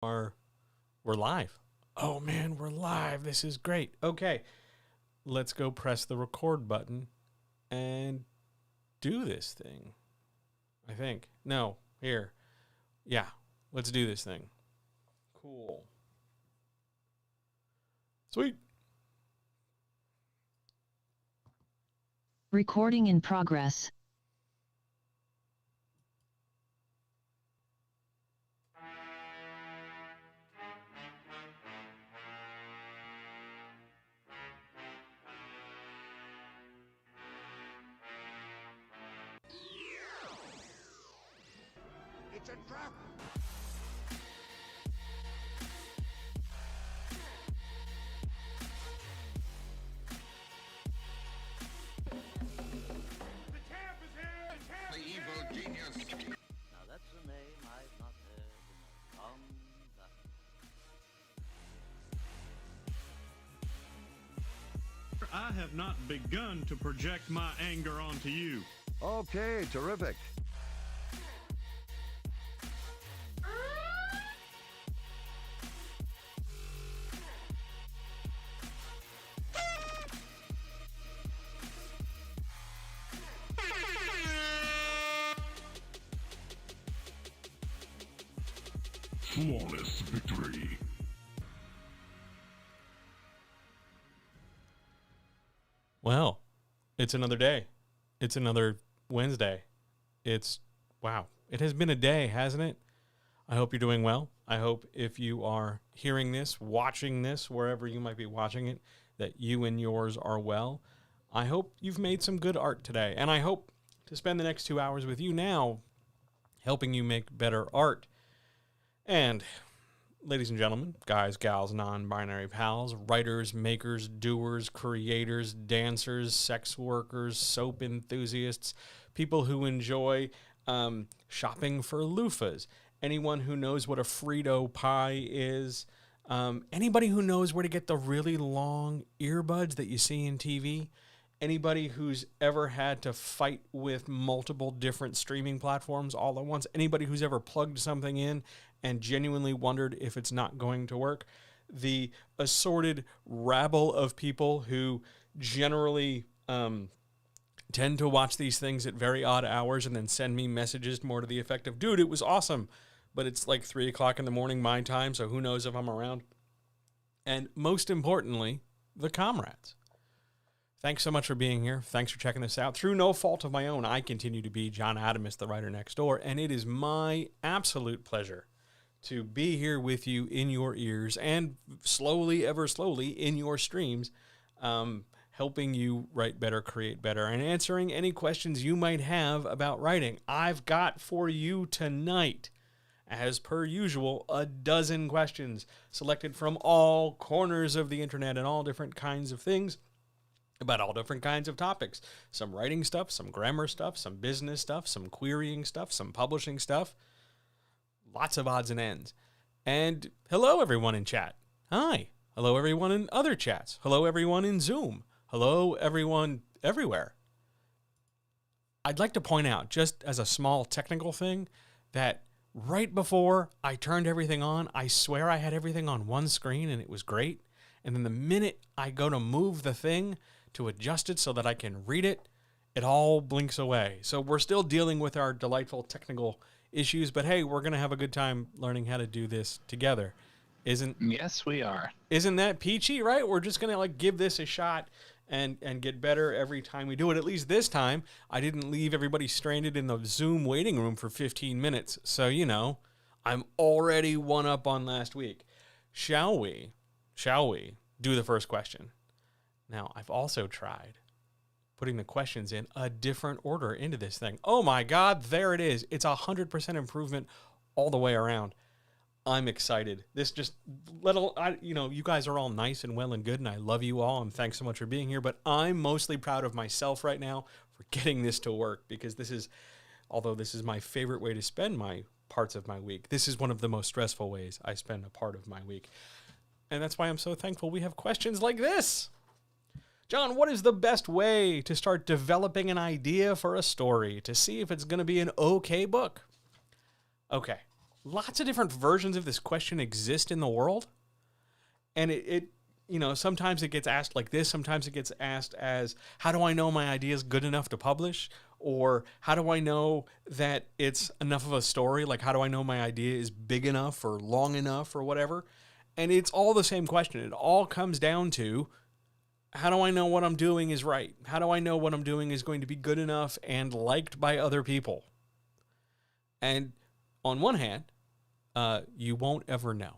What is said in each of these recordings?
We're live. Oh man, we're live. This is great. Okay, let's go press the record button and do this thing. I think. No, here. Yeah, let's do this thing. Cool. Sweet. Recording in progress. It's a trap! The champ is here! The evil genius! Now that's a name I've not heard in a long time. I have not begun to project my anger onto you. Okay, terrific. Flawless victory. Well, it's another day. It's another Wednesday. Wow. It has been a day, hasn't it? I hope you're doing well. I hope if you are hearing this, watching this, wherever you might be watching it, that you and yours are well. I hope you've made some good art today. And I hope to spend the next 2 hours with you now helping you make better art. And ladies and gentlemen, guys, gals, non-binary pals, writers, makers, doers, creators, dancers, sex workers, soap enthusiasts, people who enjoy shopping for loofahs, anyone who knows what a Frito pie is, anybody who knows where to get the really long earbuds that you see in TV, anybody who's ever had to fight with multiple different streaming platforms all at once, anybody who's ever plugged something in and genuinely wondered if it's not going to work, the assorted rabble of people who generally tend to watch these things at very odd hours and then send me messages more to the effect of, dude, it was awesome, but it's like 3 o'clock in the morning my time, so who knows if I'm around. And most importantly, the comrades. Thanks so much for being here. Thanks for checking this out. Through no fault of my own, I continue to be John Adamus, the writer next door, and it is my absolute pleasure to be here with you in your ears and slowly, ever slowly, in your streams, helping you write better, create better, and answering any questions you might have about writing. I've got for you tonight, as per usual, a dozen questions selected from all corners of the internet and all different kinds of things, about all different kinds of topics. Some writing stuff, some grammar stuff, some business stuff, some querying stuff, some publishing stuff. Lots of odds and ends. And hello, everyone in chat. Hi. Hello, everyone in other chats. Hello, everyone in Zoom. Hello, everyone everywhere. I'd like to point out, just as a small technical thing, that right before I turned everything on, I swear I had everything on one screen and it was great. And then the minute I go to move the thing to adjust it so that I can read it, it all blinks away. So we're still dealing with our delightful technical issues, but hey, we're going to have a good time learning how to do this together. Yes, we are. Isn't that peachy, right? We're just going to give this a shot and get better every time we do it. At least this time, I didn't leave everybody stranded in the Zoom waiting room for 15 minutes. So, I'm already one up on last week. Shall we do the first question? Now, I've also tried putting the questions in a different order into this thing. Oh my God, there it is. It's 100% improvement all the way around. I'm excited. This just, you guys are all nice and well and good, and I love you all, and thanks so much for being here, but I'm mostly proud of myself right now for getting this to work, because although this is my favorite way to spend my parts of my week, this is one of the most stressful ways I spend a part of my week. And that's why I'm so thankful we have questions like this. John, what is the best way to start developing an idea for a story to see if it's going to be an okay book? Okay, lots of different versions of this question exist in the world. And it sometimes it gets asked like this. Sometimes it gets asked as, how do I know my idea is good enough to publish? Or how do I know that it's enough of a story? Like, how do I know my idea is big enough or long enough or whatever? And it's all the same question. It all comes down to, how do I know what I'm doing is right? How do I know what I'm doing is going to be good enough and liked by other people? And on one hand, you won't ever know.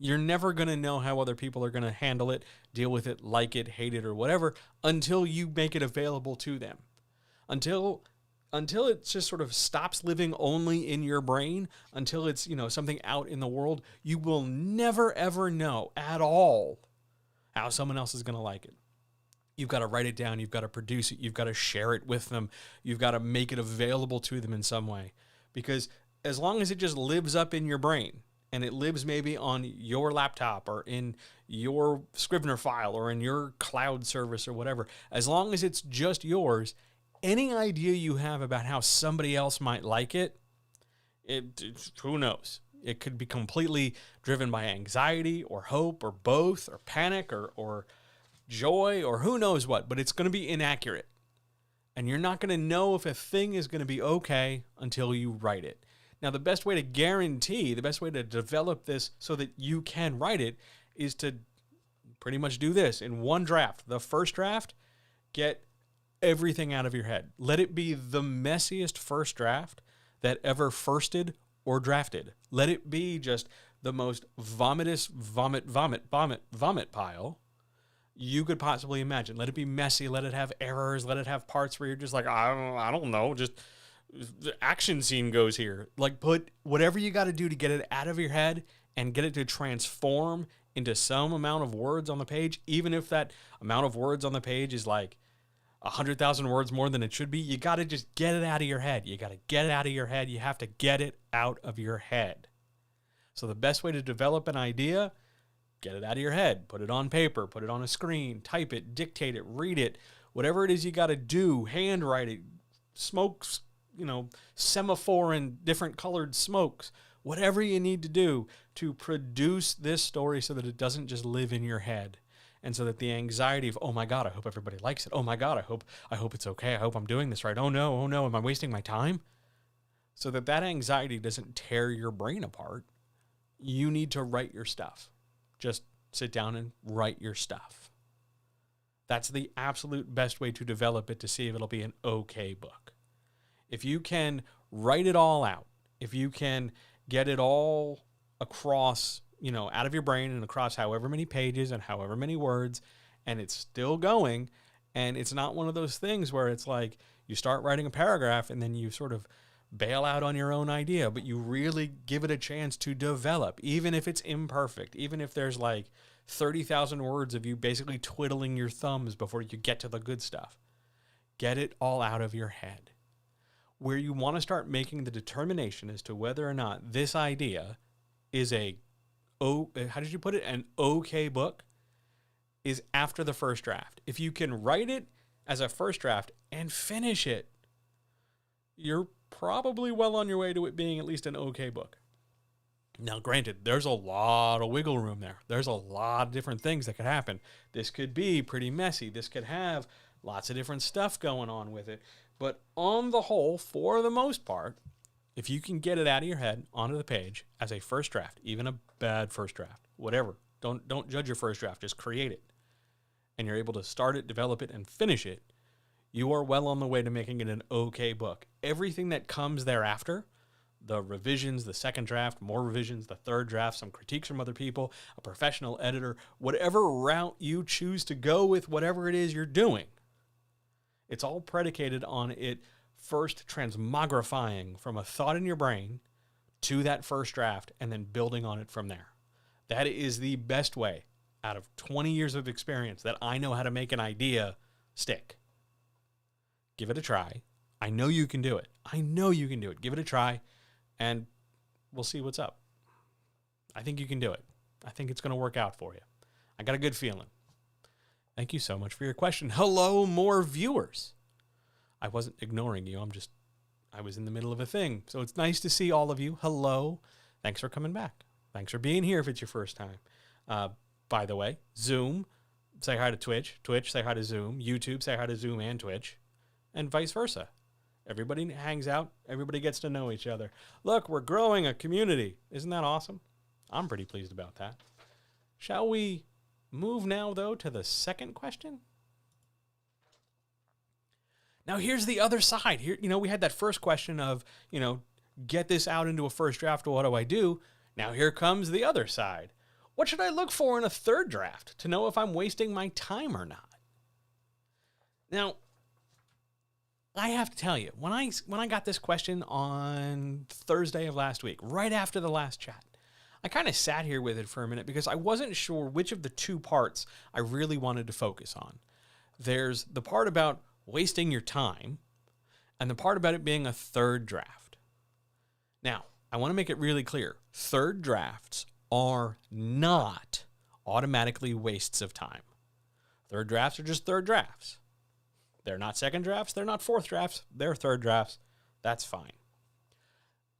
You're never going to know how other people are going to handle it, deal with it, like it, hate it, or whatever, until you make it available to them. Until it just sort of stops living only in your brain, until it's, something out in the world, you will never, ever know at all how someone else is going to like it. You've got to write it down. You've got to produce it. You've got to share it with them. You've got to make it available to them in some way. Because as long as it just lives up in your brain, and it lives maybe on your laptop or in your Scrivener file or in your cloud service or whatever, as long as it's just yours, any idea you have about how somebody else might like it, who knows? It could be completely driven by anxiety or hope or both or panic or joy or who knows what, but it's going to be inaccurate. And you're not going to know if a thing is going to be okay until you write it. Now, the best way to develop this so that you can write it is to pretty much do this in one draft. The first draft, get everything out of your head. Let it be the messiest first draft that ever firsted or drafted. Let it be just the most vomit pile you could possibly imagine. Let it be messy. Let it have errors. Let it have parts where you're just like, I don't know, just the action scene goes here. Like, put whatever you got to do to get it out of your head and get it to transform into some amount of words on the page. Even if that amount of words on the page is like 100,000 words more than it should be, you got to just get it out of your head. You got to get it out of your head. You have to get it out of your head. So the best way to develop an idea, get it out of your head, put it on paper, put it on a screen, type it, dictate it, read it, whatever it is you got to do, handwrite it, smokes, semaphore and different colored smokes, whatever you need to do to produce this story so that it doesn't just live in your head. And so that the anxiety of, oh my God, I hope everybody likes it. Oh my God, I hope it's okay. I hope I'm doing this right. Oh no, am I wasting my time? So that anxiety doesn't tear your brain apart, you need to write your stuff. Just sit down and write your stuff. That's the absolute best way to develop it, to see if it'll be an okay book. If you can write it all out, if you can get it all across, out of your brain and across however many pages and however many words, and it's still going, and it's not one of those things where it's like you start writing a paragraph and then you sort of bail out on your own idea, but you really give it a chance to develop, even if it's imperfect, even if there's like 30,000 words of you basically twiddling your thumbs before you get to the good stuff. Get it all out of your head. Where you want to start making the determination as to whether or not this idea is an okay book, is after the first draft. If you can write it as a first draft and finish it, you're probably well on your way to it being at least an okay book. Now, granted, there's a lot of wiggle room there. There's a lot of different things that could happen. This could be pretty messy. This could have lots of different stuff going on with it. But on the whole, for the most part, if you can get it out of your head onto the page as a first draft, even a bad first draft, whatever, don't judge your first draft, just create it. And you're able to start it, develop it, and finish it, you are well on the way to making it an okay book. Everything that comes thereafter, the revisions, the second draft, more revisions, the third draft, some critiques from other people, a professional editor, whatever route you choose to go with whatever it is you're doing, it's all predicated on it first transmogrifying from a thought in your brain to that first draft and then building on it from there. That is the best way out of 20 years of experience that I know how to make an idea stick. Give it a try. I know you can do it. Give it a try, and we'll see what's up. I think you can do it. I think it's going to work out for you. I got a good feeling. Thank you so much for your question. Hello, more viewers. I wasn't ignoring you. I was in the middle of a thing. So it's nice to see all of you. Hello. thanks for coming back. Thanks for being here if it's your first time. By the way, Zoom, say hi to Twitch. Twitch, say hi to Zoom. YouTube, say hi to Zoom and Twitch. And vice versa. Everybody hangs out. Everybody gets to know each other. Look, we're growing a community. Isn't that awesome? I'm pretty pleased about that. Shall we move now, though, to the second question? Now, here's the other side. Here, we had that first question of, get this out into a first draft. What do I do? Now, here comes the other side. What should I look for in a third draft to know if I'm wasting my time or not? Now, I have to tell you, when I got this question on Thursday of last week, right after the last chat, I kind of sat here with it for a minute because I wasn't sure which of the two parts I really wanted to focus on. There's the part about wasting your time and the part about it being a third draft. Now, I want to make it really clear. Third drafts are not automatically wastes of time. Third drafts are just third drafts. They're not second drafts. They're not fourth drafts. They're third drafts. That's fine.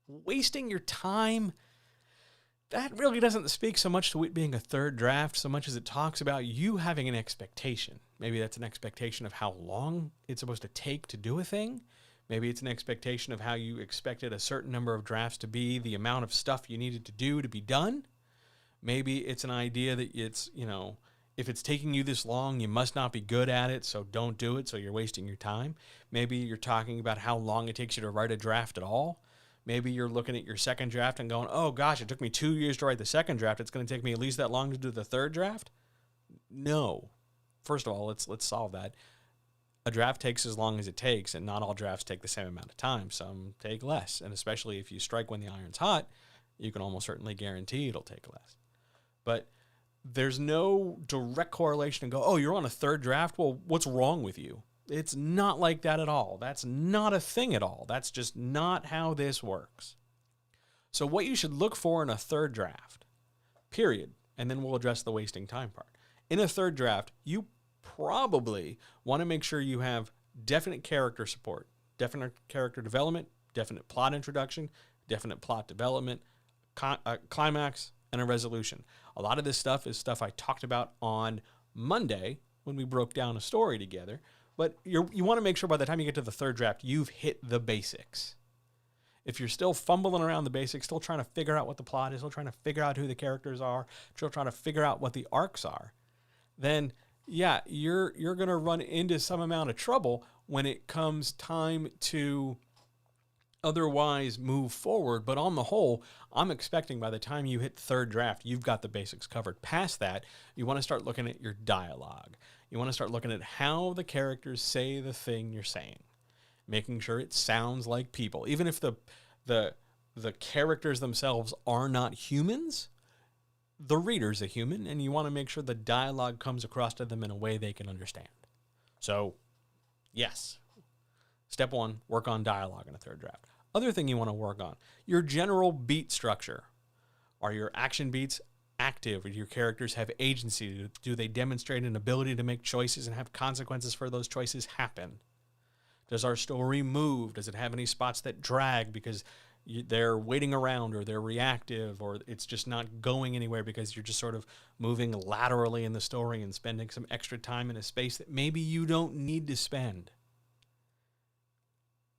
Wasting your time, that really doesn't speak so much to it being a third draft so much as it talks about you having an expectation. Maybe that's an expectation of how long it's supposed to take to do a thing. Maybe it's an expectation of how you expected a certain number of drafts to be, the amount of stuff you needed to do to be done. Maybe it's an idea that it's, if it's taking you this long, you must not be good at it, so don't do it, so you're wasting your time. Maybe you're talking about how long it takes you to write a draft at all. Maybe you're looking at your second draft and going, oh gosh, it took me 2 years to write the second draft. It's going to take me at least that long to do the third draft? No. First of all, let's solve that. A draft takes as long as it takes, and not all drafts take the same amount of time. Some take less, and especially if you strike when the iron's hot, you can almost certainly guarantee it'll take less. But there's no direct correlation to go, oh, you're on a third draft? Well, what's wrong with you? It's not like that at all. That's not a thing at all. That's just not how this works. So what you should look for in a third draft, period, and then we'll address the wasting time part. In a third draft, you probably want to make sure you have definite character support, definite character development, definite plot introduction, definite plot development, climax, and a resolution. A lot of this stuff is stuff I talked about on Monday when we broke down a story together, but you want to make sure by the time you get to the third draft, you've hit the basics. If you're still fumbling around the basics, still trying to figure out what the plot is, still trying to figure out who the characters are, still trying to figure out what the arcs are, then yeah, you're going to run into some amount of trouble when it comes time to otherwise move forward. But on the whole, I'm expecting by the time you hit third draft, you've got the basics covered. Past that, you want to start looking at your dialogue. You want to start looking at how the characters say the thing you're saying, making sure it sounds like people. Even if the characters themselves are not humans, the reader's a human, and you want to make sure the dialogue comes across to them in a way they can understand. So, yes. Step one, work on dialogue in a third draft. Other thing you want to work on, your general beat structure. Are your action beats active? Do your characters have agency? Do they demonstrate an ability to make choices and have consequences for those choices happen? Does our story move? Does it have any spots that drag because they're waiting around, or they're reactive, or it's just not going anywhere because you're just sort of moving laterally in the story and spending some extra time in a space that maybe you don't need to spend?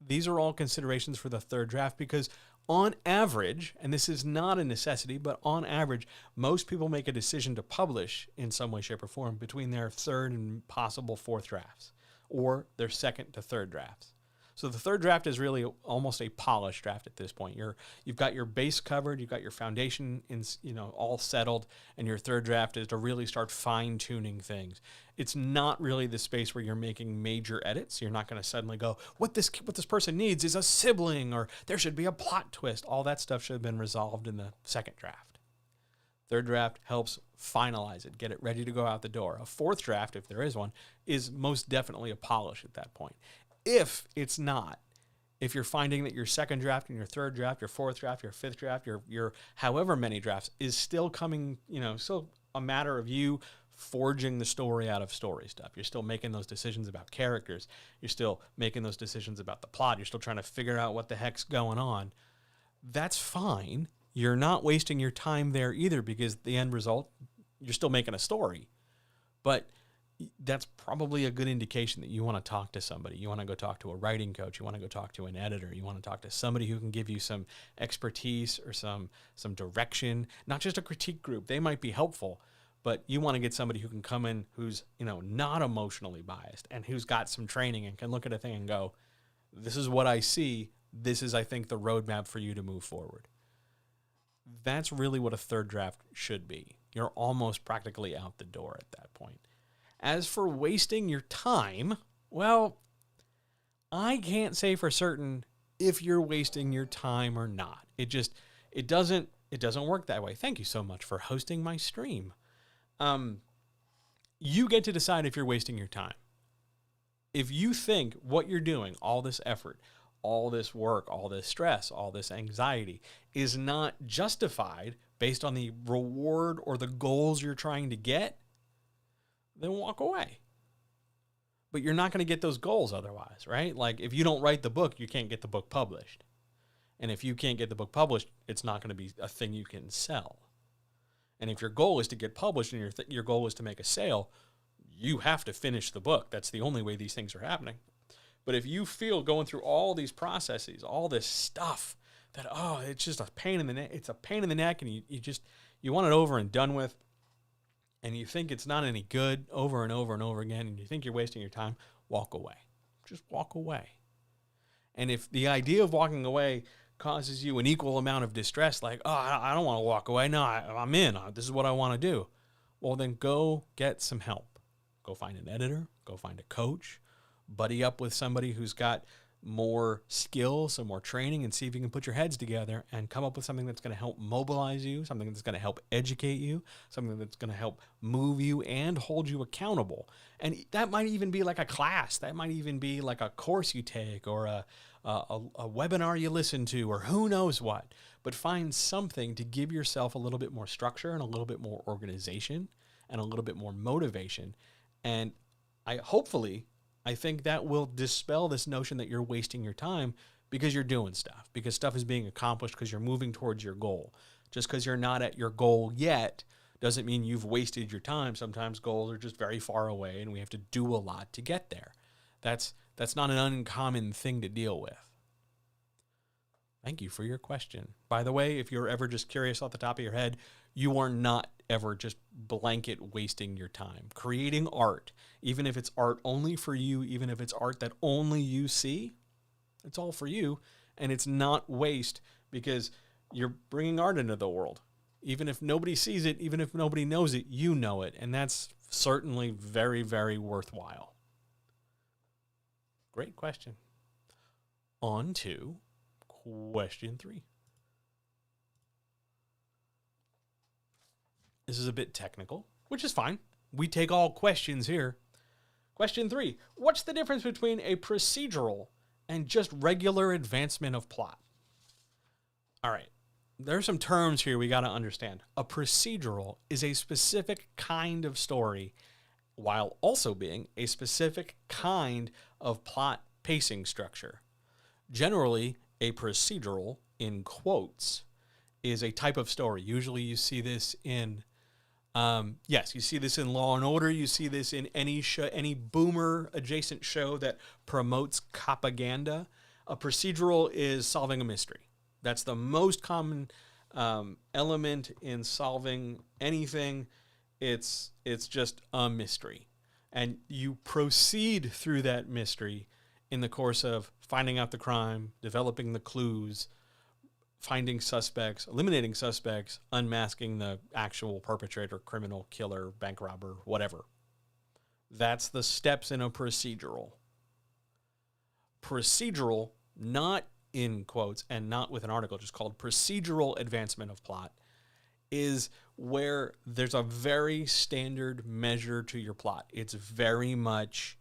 These are all considerations for the third draft because on average, and this is not a necessity, but on average, most people make a decision to publish in some way, shape, or form between their third and possible fourth drafts, or their second to third drafts. So the third draft is really almost a polished draft at this point. You've got your base covered, you've got your foundation all settled, and your third draft is to really start fine-tuning things. It's not really the space where you're making major edits. You're not going to suddenly go, what this person needs is a sibling, or there should be a plot twist. All that stuff should have been resolved in the second draft. Third draft helps finalize it, get it ready to go out the door. A fourth draft, if there is one, is most definitely a polish at that point. If it's not, if you're finding that your second draft and your third draft, your fourth draft, your fifth draft, your however many drafts is still coming, still a matter of you forging the story out of story stuff. You're still making those decisions about characters. You're still making those decisions about the plot. You're still trying to figure out what the heck's going on. That's fine. you're not wasting your time there either, because the end result, you're still making a story. But that's probably a good indication that you want to talk to somebody. You want to go talk to a writing coach. You want to go talk to an editor. You want to talk to somebody who can give you some expertise or some direction, not just a critique group. They might be helpful, but you want to get somebody who can come in who's, not emotionally biased and who's got some training and can look at a thing and go, this is what I see. This is, I think, the roadmap for you to move forward. That's really what a third draft should be. You're almost practically out the door at that point. As for wasting your time, well, I can't say for certain if you're wasting your time or not. It doesn't work that way. Thank you so much for hosting my stream. You get to decide if you're wasting your time. If you think what you're doing, all this effort, all this work, all this stress, all this anxiety is not justified based on the reward or the goals you're trying to get, then walk away. But you're not going to get those goals otherwise, right? Like if you don't write the book, you can't get the book published. And if you can't get the book published, it's not going to be a thing you can sell. And if your goal is to get published and your goal is to make a sale, you have to finish the book. That's the only way these things are happening. But if you feel going through all these processes, all this stuff that, it's just a pain in the neck, it's a pain in the neck, and you want it over and done with, and you think it's not any good over and over and over again, and you think you're wasting your time, walk away. Just walk away. And if the idea of walking away causes you an equal amount of distress, like, I don't want to walk away. No, I'm in. This is what I want to do. Well, then go get some help. Go find an editor. Go find a coach. Buddy up with somebody who's got more skill, some more training, and see if you can put your heads together and come up with something that's going to help mobilize you, something that's going to help educate you, something that's going to help move you and hold you accountable. And that might even be like a class. That might even be like a course you take or a webinar you listen to, or who knows what. But find something to give yourself a little bit more structure and a little bit more organization and a little bit more motivation. And I think that will dispel this notion that you're wasting your time because you're doing stuff, because stuff is being accomplished, because you're moving towards your goal. Just because you're not at your goal yet doesn't mean you've wasted your time. Sometimes goals are just very far away and we have to do a lot to get there. That's not an uncommon thing to deal with. Thank you for your question. By the way, if you're ever just curious off the top of your head, you are not ever just blanket wasting your time. Creating art, even if it's art only for you, even if it's art that only you see, it's all for you, and it's not waste because you're bringing art into the world. Even if nobody sees it, even if nobody knows it, you know it, and that's certainly very, very worthwhile. Great question. On to question 3. This is a bit technical, which is fine. We take all questions here. Question 3. What's the difference between a procedural and just regular advancement of plot? All right. There are some terms here we got to understand. A procedural is a specific kind of story while also being a specific kind of plot pacing structure. Generally, a procedural, in quotes, is a type of story. Usually you see this in you see this in Law and Order. You see this in any show, any boomer adjacent show that promotes propaganda. A procedural is solving a mystery. That's the most common element in solving anything. It's just a mystery, and you proceed through that mystery in the course of finding out the crime, developing the clues, finding suspects, eliminating suspects, unmasking the actual perpetrator, criminal, killer, bank robber, whatever. That's the steps in a procedural. Procedural, not in quotes and not with an article, just called procedural advancement of plot, is where there's a very standard measure to your plot. It's very much,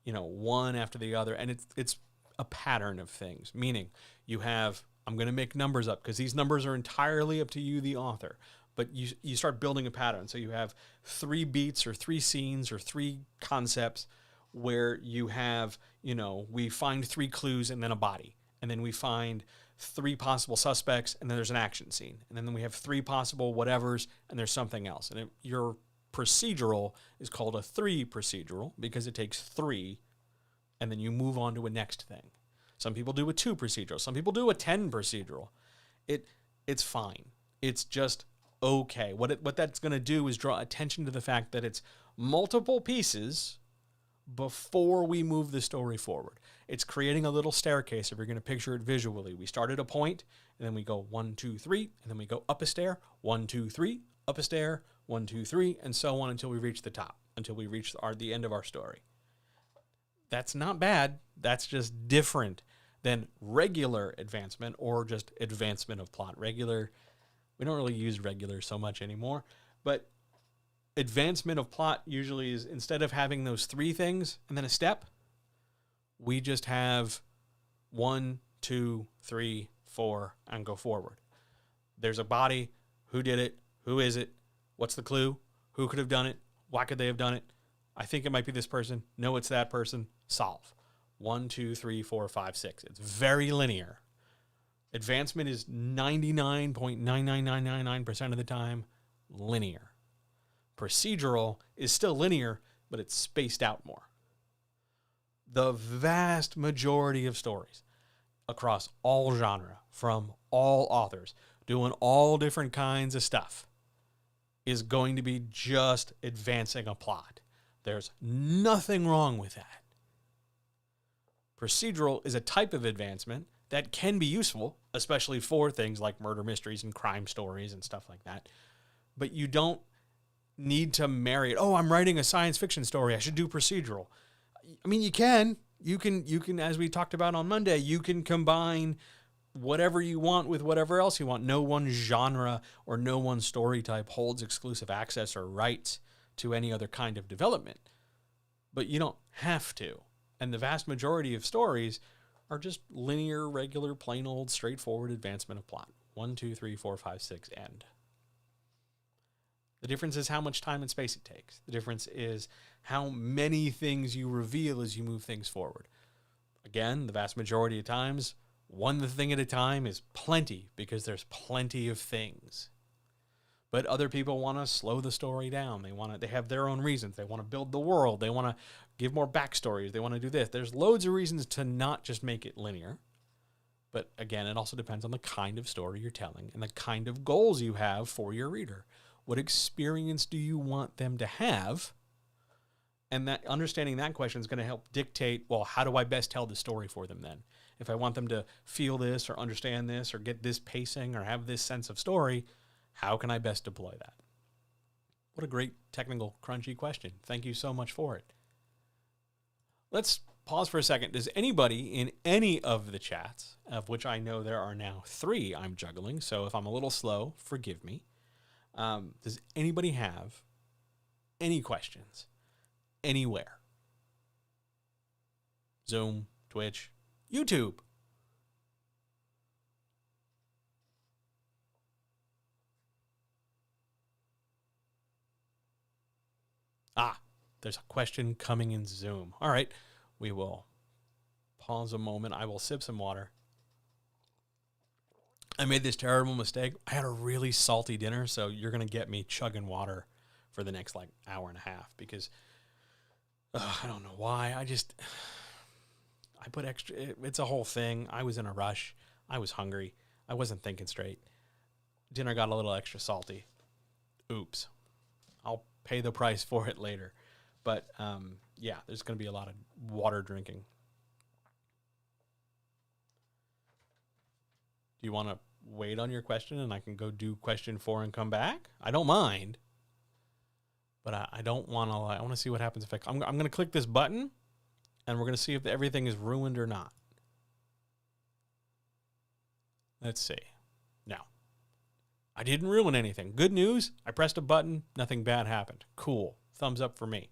one after the other, and it's a pattern of things, meaning you have, I'm going to make numbers up because these numbers are entirely up to you, the author. But you start building a pattern. So you have 3 beats or 3 scenes or 3 concepts where you have, we find 3 clues and then a body. And then we find 3 possible suspects, and then there's an action scene. And then we have 3 possible whatevers, and there's something else. And your procedural is called a 3 procedural because it takes 3, and then you move on to a next thing. Some people do a 2 procedural. Some people do a 10 procedural. It's fine. It's just okay. What that's going to do is draw attention to the fact that it's multiple pieces before we move the story forward. It's creating a little staircase if you're going to picture it visually. We start at a point, and then we go 1, 2, 3, and then we go up a stair, 1, 2, 3, up a stair, 1, 2, 3, and so on until we reach the top, until we reach the end of our story. That's not bad. That's just different than regular advancement or just advancement of plot. Regular, we don't really use regular so much anymore, but advancement of plot usually is, instead of having those 3 things and then a step, we just have 1, 2, 3, 4, and go forward. There's a body. Who did it? Who is it? What's the clue? Who could have done it? Why could they have done it? I think it might be this person. No, it's that person. Solve. 1, 2, 3, 4, 5, 6. It's very linear. Advancement is 99.99999% of the time linear. Procedural is still linear, but it's spaced out more. The vast majority of stories across all genre, from all authors, doing all different kinds of stuff, is going to be just advancing a plot. There's nothing wrong with that. Procedural is a type of advancement that can be useful, especially for things like murder mysteries and crime stories and stuff like that. But you don't need to marry it. Oh, I'm writing a science fiction story, I should do procedural. I mean, you can, as we talked about on Monday, you can combine whatever you want with whatever else you want. No one genre or no one story type holds exclusive access or rights to any other kind of development. But you don't have to. And the vast majority of stories are just linear, regular, plain old, straightforward advancement of plot. 1, 2, 3, 4, 5, 6, end. The difference is how much time and space it takes. The difference is how many things you reveal as you move things forward. Again, the vast majority of times, one thing at a time is plenty because there's plenty of things. But other people want to slow the story down. They have their own reasons. They want to build the world. They want to give more backstories. They want to do this. There's loads of reasons to not just make it linear. But again, it also depends on the kind of story you're telling and the kind of goals you have for your reader. What experience do you want them to have? And that understanding that question is going to help dictate, well, how do I best tell the story for them then? If I want them to feel this or understand this or get this pacing or have this sense of story, how can I best deploy that? What a great technical, crunchy question. Thank you so much for it. Let's pause for a second. Does anybody in any of the chats, of which I know there are now 3 I'm juggling, so if I'm a little slow, forgive me. Does anybody have any questions anywhere? Zoom, Twitch, YouTube. There's a question coming in Zoom. All right, we will pause a moment. I will sip some water. I made this terrible mistake. I had a really salty dinner, so you're going to get me chugging water for the next hour and a half because I don't know why. I put extra. It's a whole thing. I was in a rush. I was hungry. I wasn't thinking straight. Dinner got a little extra salty. Oops. I'll pay the price for it later. But yeah, there's going to be a lot of water drinking. Do you want to wait on your question and I can go do question 4 and come back? I don't mind. But I don't want to. I want to see what happens if I'm going to click this button and we're going to see if everything is ruined or not. Let's see. No. I didn't ruin anything. Good news. I pressed a button. Nothing bad happened. Cool. Thumbs up for me.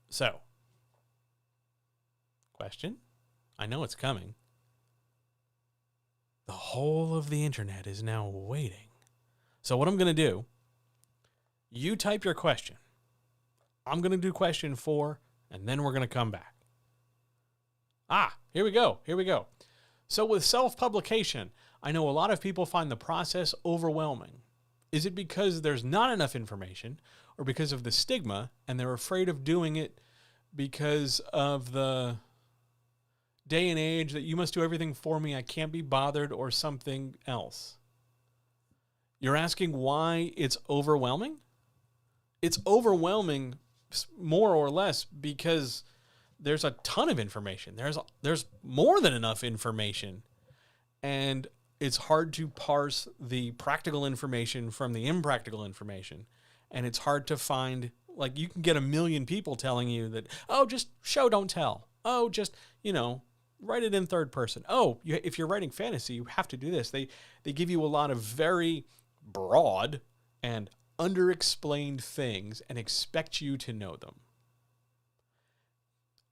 So, question. I know it's coming. The whole of the internet is now waiting. So what I'm going to do, you type your question. I'm going to do question 4, and then we're going to come back. Here we go. So with self-publication, I know a lot of people find the process overwhelming. Is it because there's not enough information or because of the stigma and they're afraid of doing it because of the day and age that you must do everything for me, I can't be bothered, or something else? You're asking why it's overwhelming? It's overwhelming more or less because there's a ton of information. There's more than enough information. And it's hard to parse the practical information from the impractical information. And it's hard to find, like, you can get 1 million people telling you that, oh, just show, don't tell. Oh, just, write it in third person. Oh, if you're writing fantasy, you have to do this. They give you a lot of very broad and underexplained things and expect you to know them.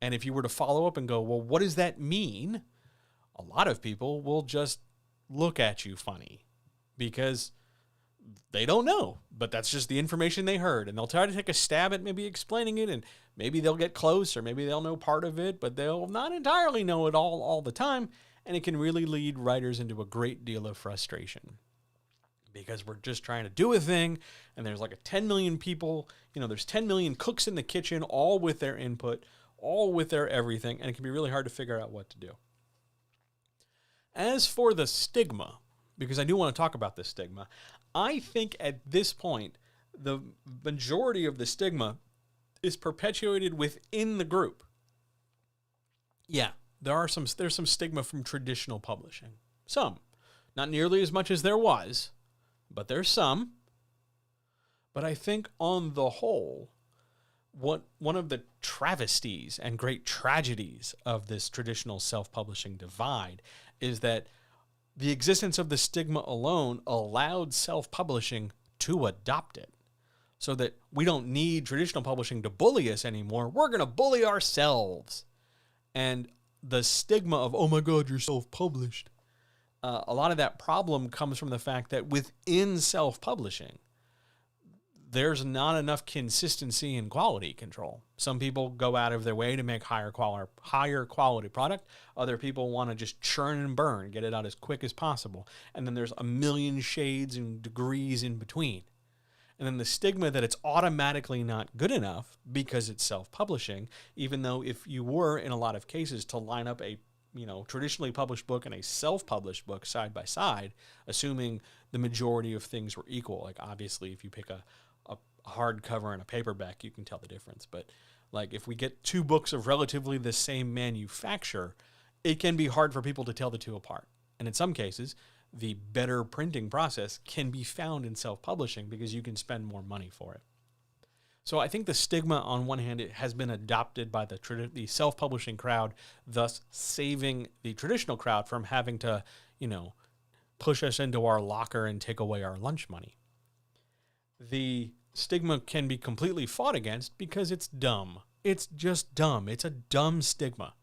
And if you were to follow up and go, well, what does that mean? A lot of people will just look at you funny because they don't know, but that's just the information they heard. And they'll try to take a stab at maybe explaining it, and maybe they'll get close, or maybe they'll know part of it, but they'll not entirely know it all the time. And it can really lead writers into a great deal of frustration because we're just trying to do a thing, and there's like 10 million people, there's 10 million cooks in the kitchen, all with their input, all with their everything, and it can be really hard to figure out what to do. As for the stigma, because I do want to talk about this stigma, I think at this point, the majority of the stigma is perpetuated within the group. Yeah, there's some stigma from traditional publishing. Some. Not nearly as much as there was, but there's some. But I think on the whole, one of the travesties and great tragedies of this traditional self-publishing divide is that the existence of the stigma alone allowed self-publishing to adopt it, so that we don't need traditional publishing to bully us anymore. We're going to bully ourselves. And the stigma of, oh my God, you're self-published. A lot of that problem comes from the fact that within self-publishing, there's not enough consistency and quality control. Some people go out of their way to make higher quality product. Other people want to just churn and burn, get it out as quick as possible. And then there's a million shades and degrees in between. And then the stigma that it's automatically not good enough because it's self-publishing, even though if you were, in a lot of cases, to line up a traditionally published book and a self-published book side by side, assuming the majority of things were equal. Like, obviously, if you pick a hardcover and a paperback, you can tell the difference. But like, if we get two books of relatively the same manufacturer, it can be hard for people to tell the two apart. And in some cases, the better printing process can be found in self-publishing because you can spend more money for it. So I think the stigma, on one hand, it has been adopted by the self-publishing crowd, thus saving the traditional crowd from having to, push us into our locker and take away our lunch money. The stigma can be completely fought against because it's dumb. It's just dumb. It's a dumb stigma.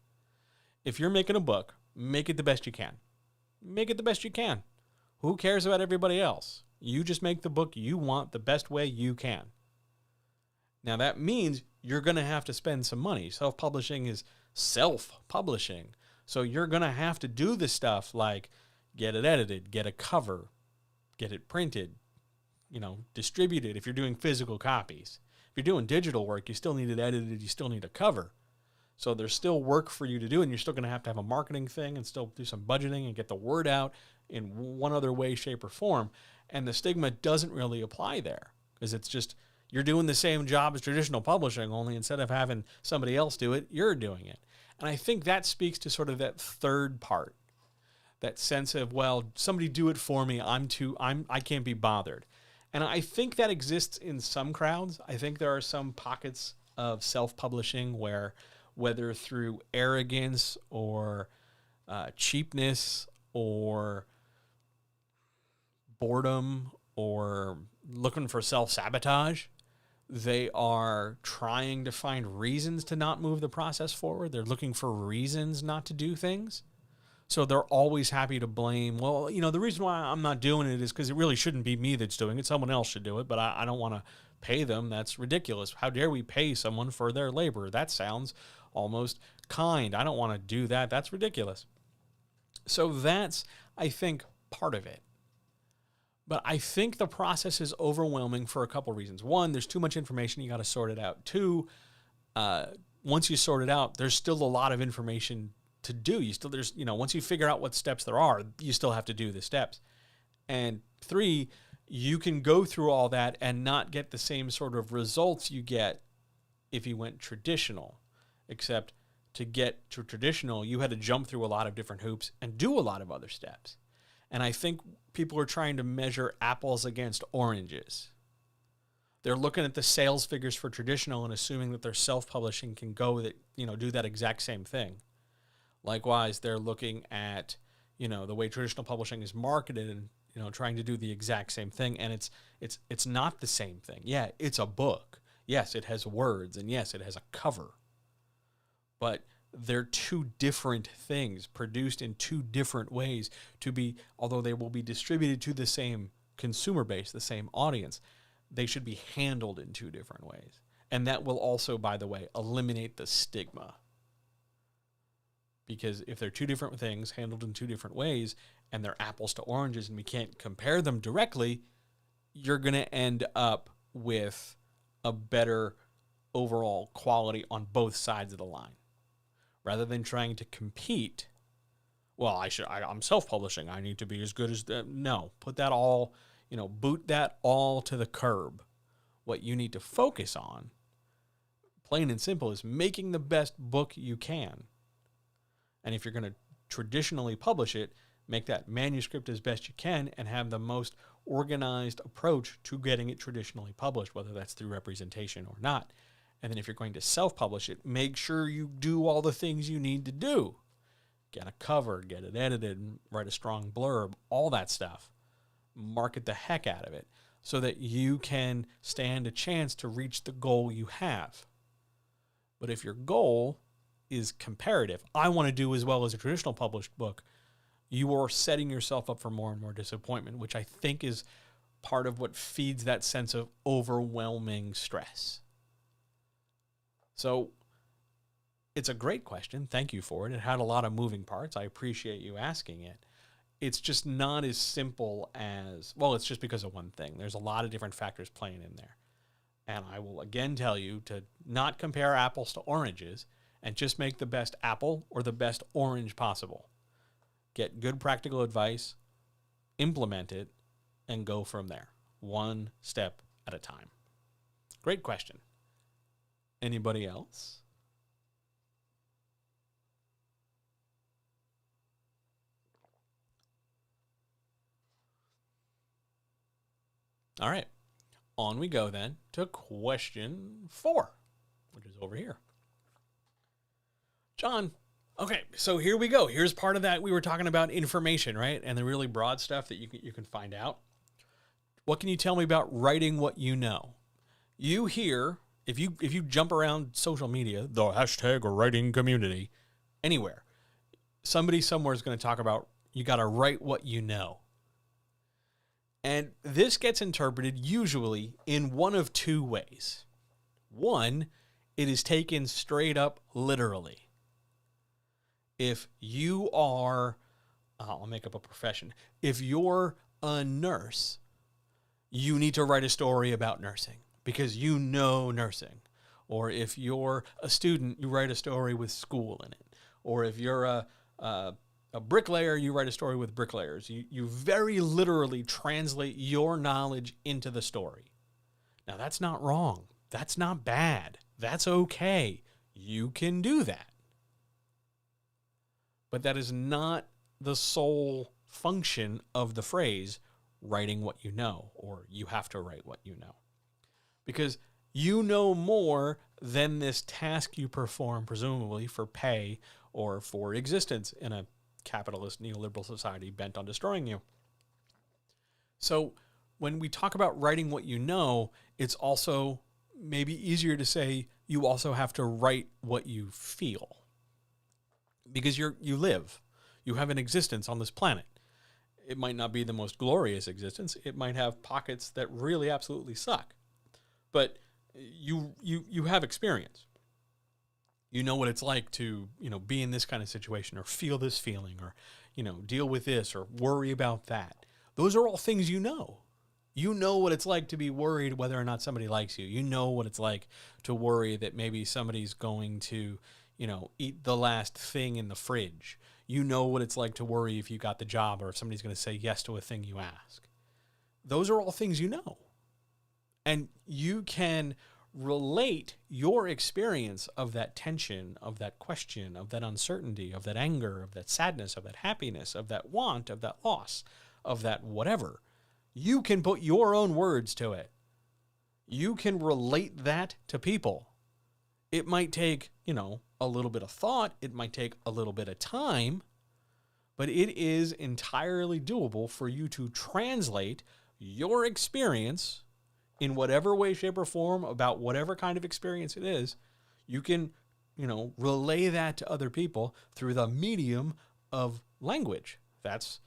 If you're making a book, make it the best you can. Make it the best you can. Who cares about everybody else? You just make the book you want the best way you can. Now that means you're going to have to spend some money. Self-publishing is self-publishing. So you're going to have to do the stuff like get it edited, get a cover, get it printed, distribute it if you're doing physical copies. If you're doing digital work, you still need it edited, you still need a cover. So there's still work for you to do, and you're still going to have a marketing thing and still do some budgeting and get the word out in one other way, shape, or form. And the stigma doesn't really apply there because it's just you're doing the same job as traditional publishing, only instead of having somebody else do it, you're doing it. And I think that speaks to sort of that third part, that sense of, well, somebody do it for me. I can't be bothered. And I think that exists in some crowds. I think there are some pockets of self-publishing where, whether through arrogance or cheapness or boredom or looking for self-sabotage, they are trying to find reasons to not move the process forward. They're looking for reasons not to do things. So they're always happy to blame, well, the reason why I'm not doing it is because it really shouldn't be me that's doing it. Someone else should do it, but I don't want to pay them. That's ridiculous. How dare we pay someone for their labor? That sounds almost kind. I don't want to do that. That's ridiculous. So that's, I think, part of it. But I think the process is overwhelming for a couple reasons. One, there's too much information. You got to sort it out. Two, once you sort it out, there's still a lot of information to do. Once you figure out what steps there are, you still have to do the steps. And three, you can go through all that and not get the same sort of results you get if you went traditional, except to get to traditional, you had to jump through a lot of different hoops and do a lot of other steps. And I think people are trying to measure apples against oranges. They're looking at the sales figures for traditional and assuming that their self-publishing can go that, do that exact same thing. Likewise, they're looking at, the way traditional publishing is marketed and, trying to do the exact same thing. And it's not the same thing. Yeah, it's a book. Yes, it has words, and yes, it has a cover. But they're two different things produced in two different ways although they will be distributed to the same consumer base, the same audience, they should be handled in two different ways. And that will also, by the way, eliminate the stigma. Because if they're two different things handled in two different ways and they're apples to oranges and we can't compare them directly, you're going to end up with a better overall quality on both sides of the line. Rather than trying to compete, I'm self-publishing, I need to be as good as that. No, put that all, boot that all to the curb. What you need to focus on, plain and simple, is making the best book you can. And if you're going to traditionally publish it, make that manuscript as best you can and have the most organized approach to getting it traditionally published, whether that's through representation or not. And then if you're going to self-publish it, make sure you do all the things you need to do. Get a cover, get it edited, write a strong blurb, all that stuff. Market the heck out of it so that you can stand a chance to reach the goal you have. But if your goal is comparative, I want to do as well as a traditional published book, you are setting yourself up for more and more disappointment, which I think is part of what feeds that sense of overwhelming stress. So it's a great question. Thank you for it. It had a lot of moving parts. I appreciate you asking it. It's just not as simple as, it's just because of one thing. There's a lot of different factors playing in there. And I will again tell you to not compare apples to oranges and just make the best apple or the best orange possible. Get good practical advice, implement it, and go from there. One step at a time. Great question. Anybody else? All right. On we go then to question 4, which is over here. John, okay, so here we go. Here's part of that. We were talking about information, right? And the really broad stuff that you can find out. What can you tell me about writing what you know? You hear, if you jump around social media, the hashtag writing community, anywhere, somebody somewhere is going to talk about you got to write what you know. And this gets interpreted usually in one of two ways. One, it is taken straight up literally. If you are, I'll make up a profession. If you're a nurse, you need to write a story about nursing because you know nursing. Or if you're a student, you write a story with school in it. Or if you're a bricklayer, you write a story with bricklayers. You very literally translate your knowledge into the story. Now, that's not wrong. That's not bad. That's okay. You can do that. But that is not the sole function of the phrase, writing what you know, or you have to write what you know. Because you know more than this task you perform, presumably for pay or for existence in a capitalist neoliberal society bent on destroying you. So when we talk about writing what you know, it's also maybe easier to say you also have to write what you feel. Because you live. You have an existence on this planet. It might not be the most glorious existence. It might have pockets that really absolutely suck. But you have experience. You know what it's like to, be in this kind of situation or feel this feeling or, deal with this or worry about that. Those are all things you know. You know what it's like to be worried whether or not somebody likes you. You know what it's like to worry that maybe somebody's going to, eat the last thing in the fridge. You know what it's like to worry if you got the job or if somebody's going to say yes to a thing you ask. Those are all things you know. And you can relate your experience of that tension, of that question, of that uncertainty, of that anger, of that sadness, of that happiness, of that want, of that loss, of that whatever. You can put your own words to it. You can relate that to people. It might take, a little bit of thought. It might take a little bit of time, but it is entirely doable for you to translate your experience in whatever way, shape, or form about whatever kind of experience it is. You can, relay that to other people through the medium of language. That's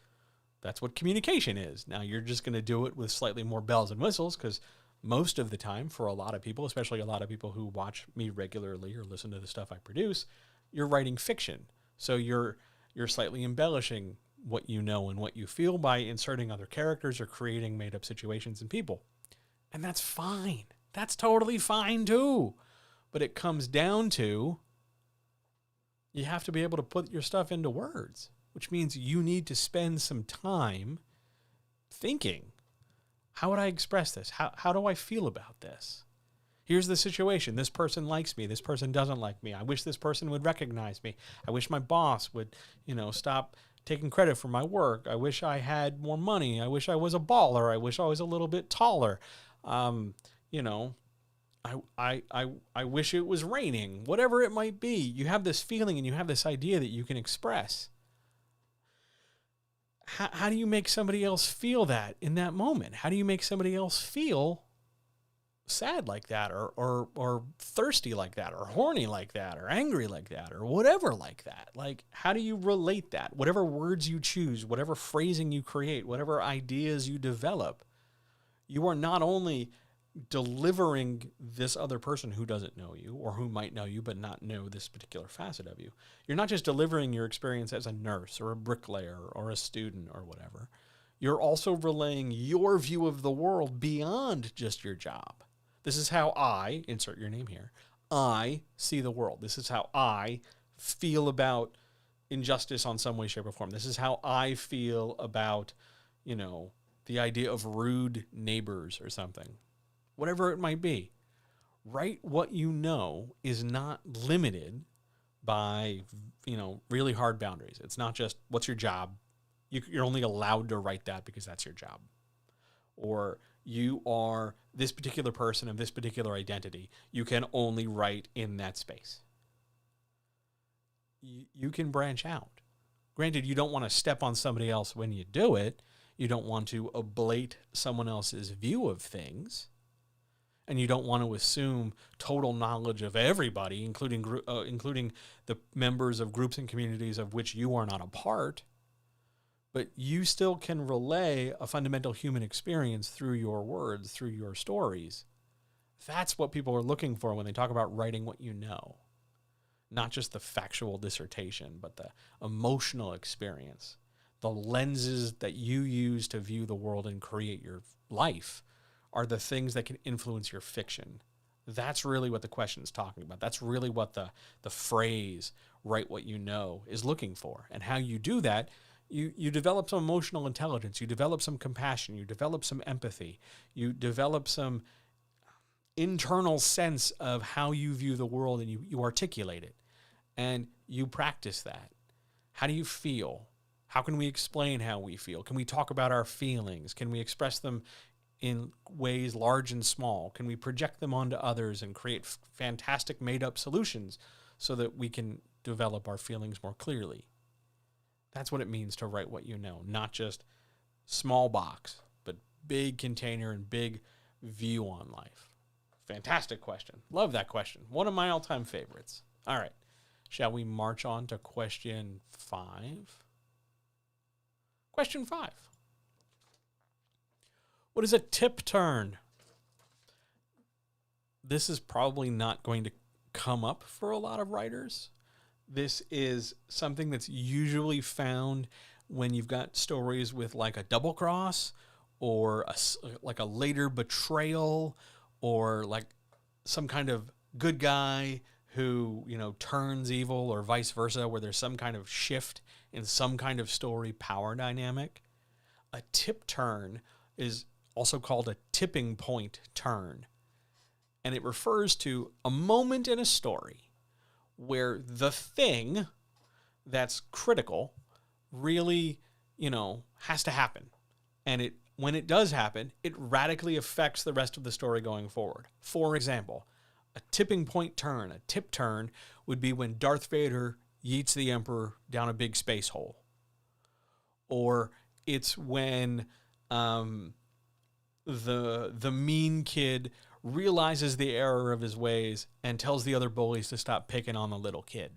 what communication is. Now, you're just going to do it with slightly more bells and whistles because most of the time, for a lot of people, especially a lot of people who watch me regularly or listen to the stuff I produce, you're writing fiction. So you're slightly embellishing what you know and what you feel by inserting other characters or creating made-up situations and people. And that's fine. That's totally fine too. But it comes down to you have to be able to put your stuff into words, which means you need to spend some time thinking, how would I express this? How do I feel about this? Here's the situation. This person likes me. This person doesn't like me. I wish this person would recognize me. I wish my boss would, stop taking credit for my work. I wish I had more money. I wish I was a baller. I wish I was a little bit taller. I wish it was raining. Whatever it might be, you have this feeling and you have this idea that you can express. How do you make somebody else feel that in that moment? How do you make somebody else feel sad like that or thirsty like that or horny like that or angry like that or whatever like that? Like, how do you relate that? Whatever words you choose, whatever phrasing you create, whatever ideas you develop, you are not only delivering this other person who doesn't know you or who might know you but not know this particular facet of you. You're not just delivering your experience as a nurse or a bricklayer or a student or whatever. You're also relaying your view of the world beyond just your job. This is how I, insert your name here, I see the world. This is how I feel about injustice on some way, shape, or form. This is how I feel about, the idea of rude neighbors or something. Whatever it might be. Write what you know is not limited by, really hard boundaries. It's not just, what's your job? You're only allowed to write that because that's your job. Or you are this particular person of this particular identity. You can only write in that space. You can branch out. Granted, you don't want to step on somebody else when you do it. You don't want to ablate someone else's view of things. And you don't want to assume total knowledge of everybody, including the members of groups and communities of which you are not a part. But you still can relay a fundamental human experience through your words, through your stories. That's what people are looking for when they talk about writing what you know. Not just the factual dissertation, but the emotional experience. The lenses that you use to view the world and create your life are the things that can influence your fiction. That's really what the question is talking about. That's really what the phrase, write what you know, is looking for. And how you do that, you develop some emotional intelligence, you develop some compassion, you develop some empathy, you develop some internal sense of how you view the world, and you articulate it. And you practice that. How do you feel? How can we explain how we feel? Can we talk about our feelings? Can we express them in ways large and small? Can we project them onto others and create fantastic made-up solutions so that we can develop our feelings more clearly? That's what it means to write what you know, not just small box, but big container and big view on life. Fantastic question. Love that question. One of my all-time favorites. All right. Shall we march on to question 5? Question 5. What is a tip turn? This is probably not going to come up for a lot of writers. This is something that's usually found when you've got stories with like a double cross or like a later betrayal or like some kind of good guy who, you know, turns evil or vice versa, where there's some kind of shift in some kind of story power dynamic. A tip turn is also called a tipping point turn. And it refers to a moment in a story where the thing that's critical really, you know, has to happen. And when it does happen, it radically affects the rest of the story going forward. For example, a tipping point turn, a tip turn, would be when Darth Vader yeets the Emperor down a big space hole. Or it's when the mean kid realizes the error of his ways and tells the other bullies to stop picking on the little kid.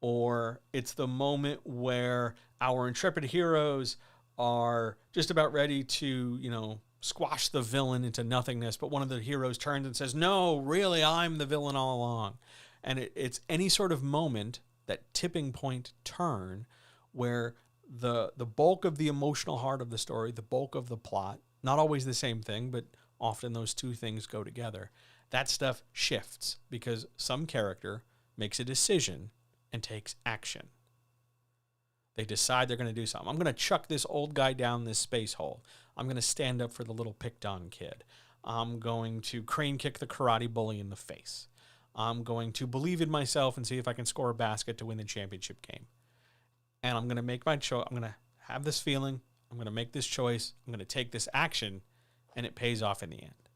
Or it's the moment where our intrepid heroes are just about ready to, you know, squash the villain into nothingness, but one of the heroes turns and says, "No, really, I'm the villain all along." And it's any sort of moment, that tipping point turn, where the bulk of the emotional heart of the story, the bulk of the plot, not always the same thing, but often those two things go together. That stuff shifts because some character makes a decision and takes action. They decide they're going to do something. I'm going to chuck this old guy down this space hole. I'm going to stand up for the little picked on kid. I'm going to crane kick the karate bully in the face. I'm going to believe in myself and see if I can score a basket to win the championship game. And I'm going to make my choice. I'm going to have this feeling. I'm going to make this choice. I'm going to take this action, and it pays off in the end.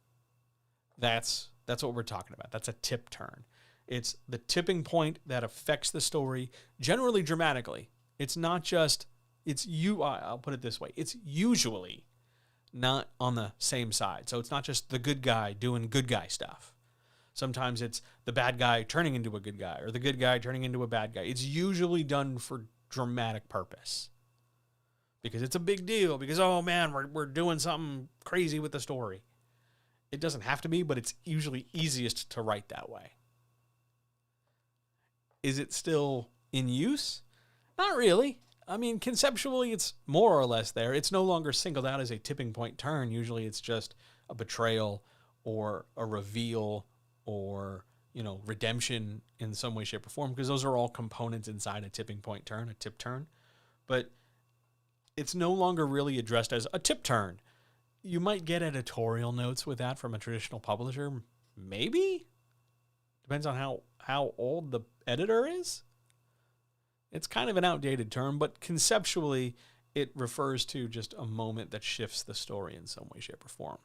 That's what we're talking about. That's a tip turn. It's the tipping point that affects the story, generally dramatically. It's not just, I'll put it this way. It's usually not on the same side. So it's not just the good guy doing good guy stuff. Sometimes it's the bad guy turning into a good guy or the good guy turning into a bad guy. It's usually done for dramatic purpose because it's a big deal because, oh man, we're doing something crazy with the story. It doesn't have to be, but it's usually easiest to write that way. Is it still in use? Not really. I mean, conceptually, it's more or less there. It's no longer singled out as a tipping point turn. Usually it's just a betrayal or a reveal or, you know, redemption in some way, shape, or form, because those are all components inside a tipping point turn, a tip turn. But it's no longer really addressed as a tip turn. You might get editorial notes with that from a traditional publisher. Maybe. Depends on how old the editor is. It's kind of an outdated term, but conceptually, it refers to just a moment that shifts the story in some way, shape, or form.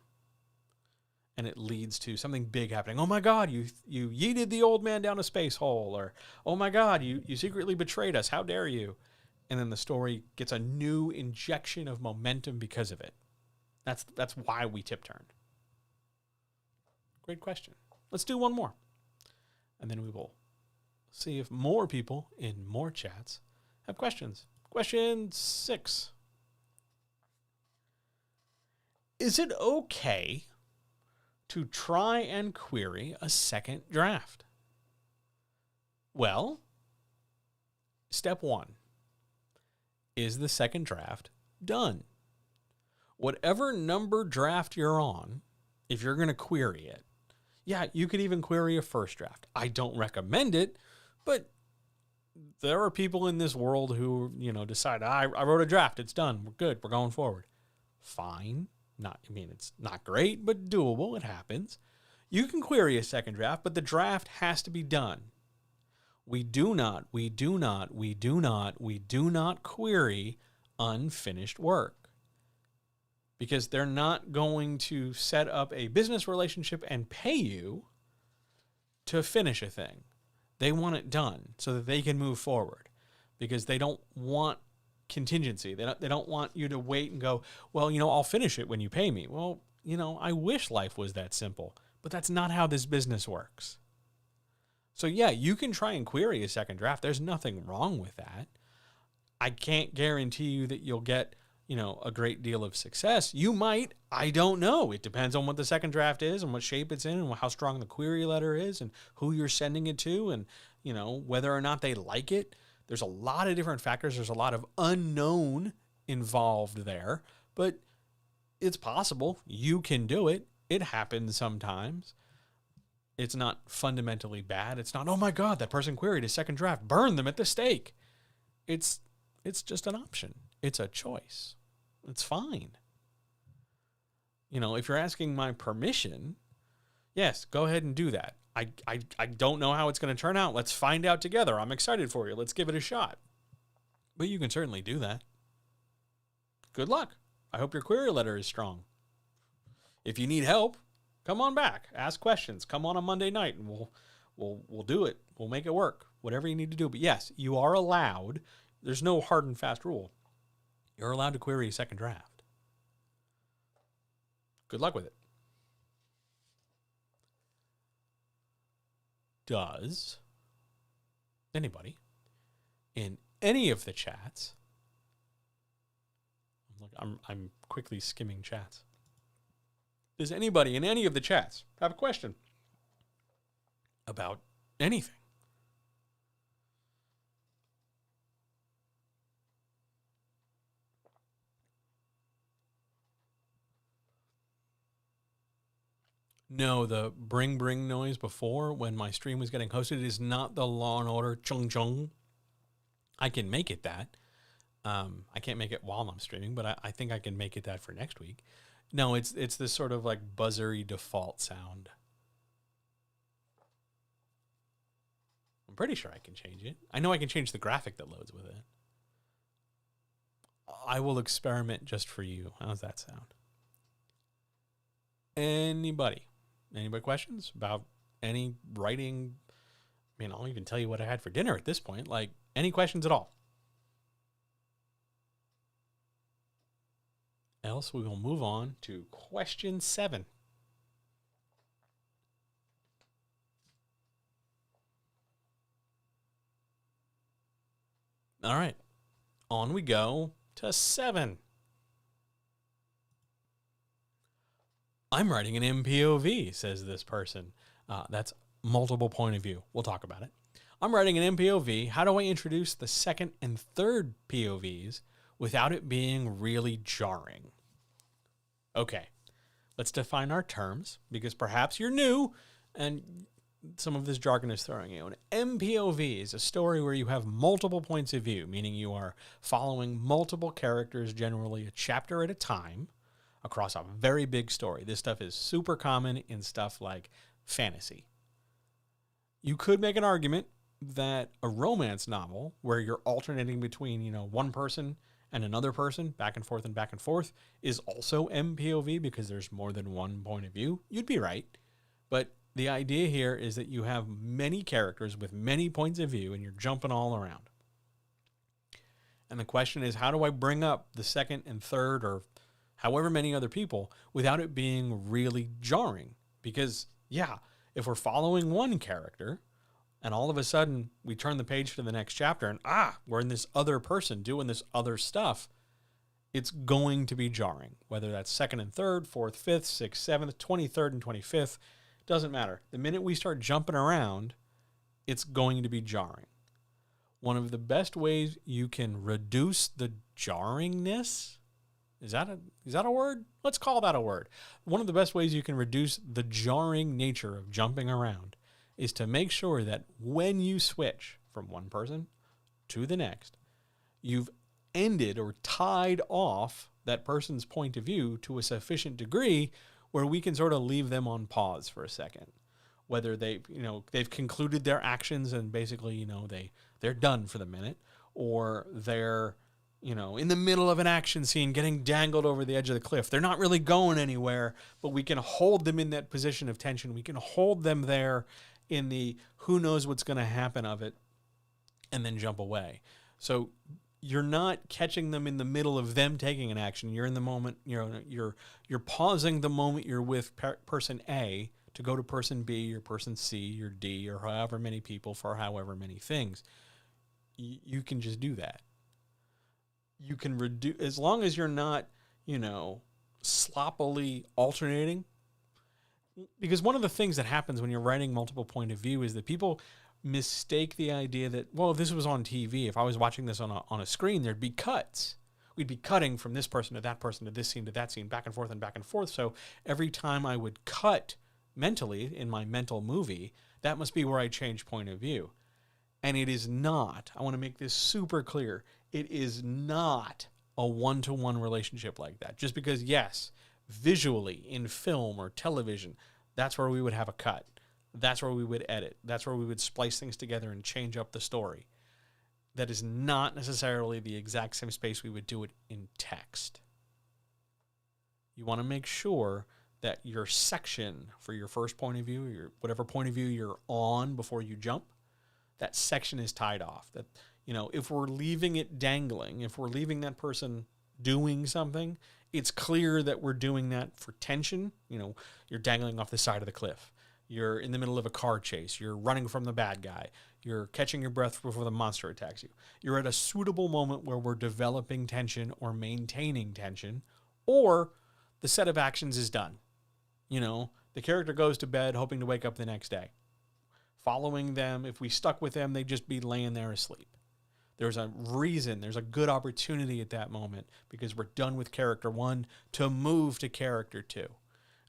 And it leads to something big happening. Oh my God, you yeeted the old man down a space hole. Or, oh my God, you secretly betrayed us. How dare you? And then the story gets a new injection of momentum because of it. That's why we tip turned. Great question. Let's do one more. And then we will see if more people in more chats have questions. Question 6. Is it okay to try and query a second draft? Well, step 1. Is the second draft done? Whatever number draft you're on, if you're going to query it, yeah, you could even query a first draft. I don't recommend it, but there are people in this world who, you know, decide, I wrote a draft, it's done, we're good, we're going forward. Fine. It's not great, but doable, it happens. You can query a second draft, but the draft has to be done. We do not query unfinished work. Because they're not going to set up a business relationship and pay you to finish a thing. They want it done so that they can move forward because they don't want contingency. They don't want you to wait and go, well, you know, I'll finish it when you pay me. Well, you know, I wish life was that simple, but that's not how this business works. So yeah, you can try and query a second draft. There's nothing wrong with that. I can't guarantee you that you'll get a great deal of success. You might, I don't know. It depends on what the second draft is and what shape it's in and how strong the query letter is and who you're sending it to and, whether or not they like it. There's a lot of different factors. There's a lot of unknown involved there, but it's possible. You can do it. It happens sometimes. It's not fundamentally bad. It's not, oh my God, that person queried a second draft. Burn them at the stake. It's just an option. It's a choice. It's fine. If you're asking my permission, yes, go ahead and do that. I don't know how it's going to turn out. Let's find out together. I'm excited for you. Let's give it a shot. But you can certainly do that. Good luck. I hope your query letter is strong. If you need help, come on back. Ask questions. Come on a Monday night and we'll do it. We'll make it work. Whatever you need to do. But yes, you are allowed. There's no hard and fast rule. You're allowed to query a second draft. Good luck with it. Does anybody in any of the chats, I'm quickly skimming chats. Does anybody in any of the chats have a question about anything? No, the bring noise before when my stream was getting hosted is not the Law and Order chung chung. I can make it that. I can't make it while I'm streaming, but I think I can make it that for next week. No, it's this sort of like buzzery default sound. I'm pretty sure I can change it. I know I can change the graphic that loads with it. I will experiment just for you. How's that sound? Anybody questions about any writing? I mean, I'll even tell you what I had for dinner at this point. Like, any questions at all? Else, we will move on to question 7. All right. On we go to 7. I'm writing an MPOV, says this person. That's multiple point of view. We'll talk about it. I'm writing an MPOV. How do I introduce the second and third POVs without it being really jarring? Okay, let's define our terms because perhaps you're new and some of this jargon is throwing you. An MPOV is a story where you have multiple points of view, meaning you are following multiple characters, generally a chapter at a time, across a very big story. This stuff is super common in stuff like fantasy. You could make an argument that a romance novel where you're alternating between, one person and another person, back and forth, is also MPOV because there's more than one point of view. You'd be right. But the idea here is that you have many characters with many points of view and you're jumping all around. And the question is, how do I bring up the second and third or however many other people without it being really jarring? Because, yeah, if we're following one character and all of a sudden we turn the page to the next chapter and, we're in this other person doing this other stuff, it's going to be jarring. Whether that's second and third, fourth, fifth, sixth, seventh, 23rd and 25th, doesn't matter. The minute we start jumping around, it's going to be jarring. One of the best ways you can reduce the jarringness, is that a word? Let's call that a word. One of the best ways you can reduce the jarring nature of jumping around is to make sure that when you switch from one person to the next, you've ended or tied off that person's point of view to a sufficient degree where we can sort of leave them on pause for a second. Whether they've concluded their actions and basically, they're done for the minute, or they're, in the middle of an action scene getting dangled over the edge of the cliff. They're not really going anywhere, but we can hold them in that position of tension. We can hold them there in the who knows what's going to happen of it and then jump away. So you're not catching them in the middle of them taking an action. You're in the moment, you're pausing the moment you're with person A to go to person B or person C or D or however many people for however many things. You can just do that. you can reduce, as long as you're not, sloppily alternating. Because one of the things that happens when you're writing multiple point of view is that people mistake the idea that, well, if this was on TV, if I was watching this on a screen, there'd be cuts. We'd be cutting from this person to this scene to that scene, back and forth and back and forth. So every time I would cut mentally in my mental movie, that must be where I change point of view. And it is not, I want to make this super clear, it is not a one-to-one relationship like that. Just because, yes, visually in film or television, that's where we would have a cut. That's where we would edit. That's where we would splice things together and change up the story. That is not necessarily the exact same space we would do it in text. You want to make sure that your section for your first point of view, your whatever point of view you're on before you jump, that section is tied off. That, if we're leaving it dangling, if we're leaving that person doing something, it's clear that we're doing that for tension. You're dangling off the side of the cliff. You're in the middle of a car chase. You're running from the bad guy. You're catching your breath before the monster attacks you. You're at a suitable moment where we're developing tension or maintaining tension, or the set of actions is done. The character goes to bed hoping to wake up the next day. Following them, if we stuck with them, they'd just be laying there asleep. There's a reason, there's a good opportunity at that moment because we're done with character 1 to move to character 2.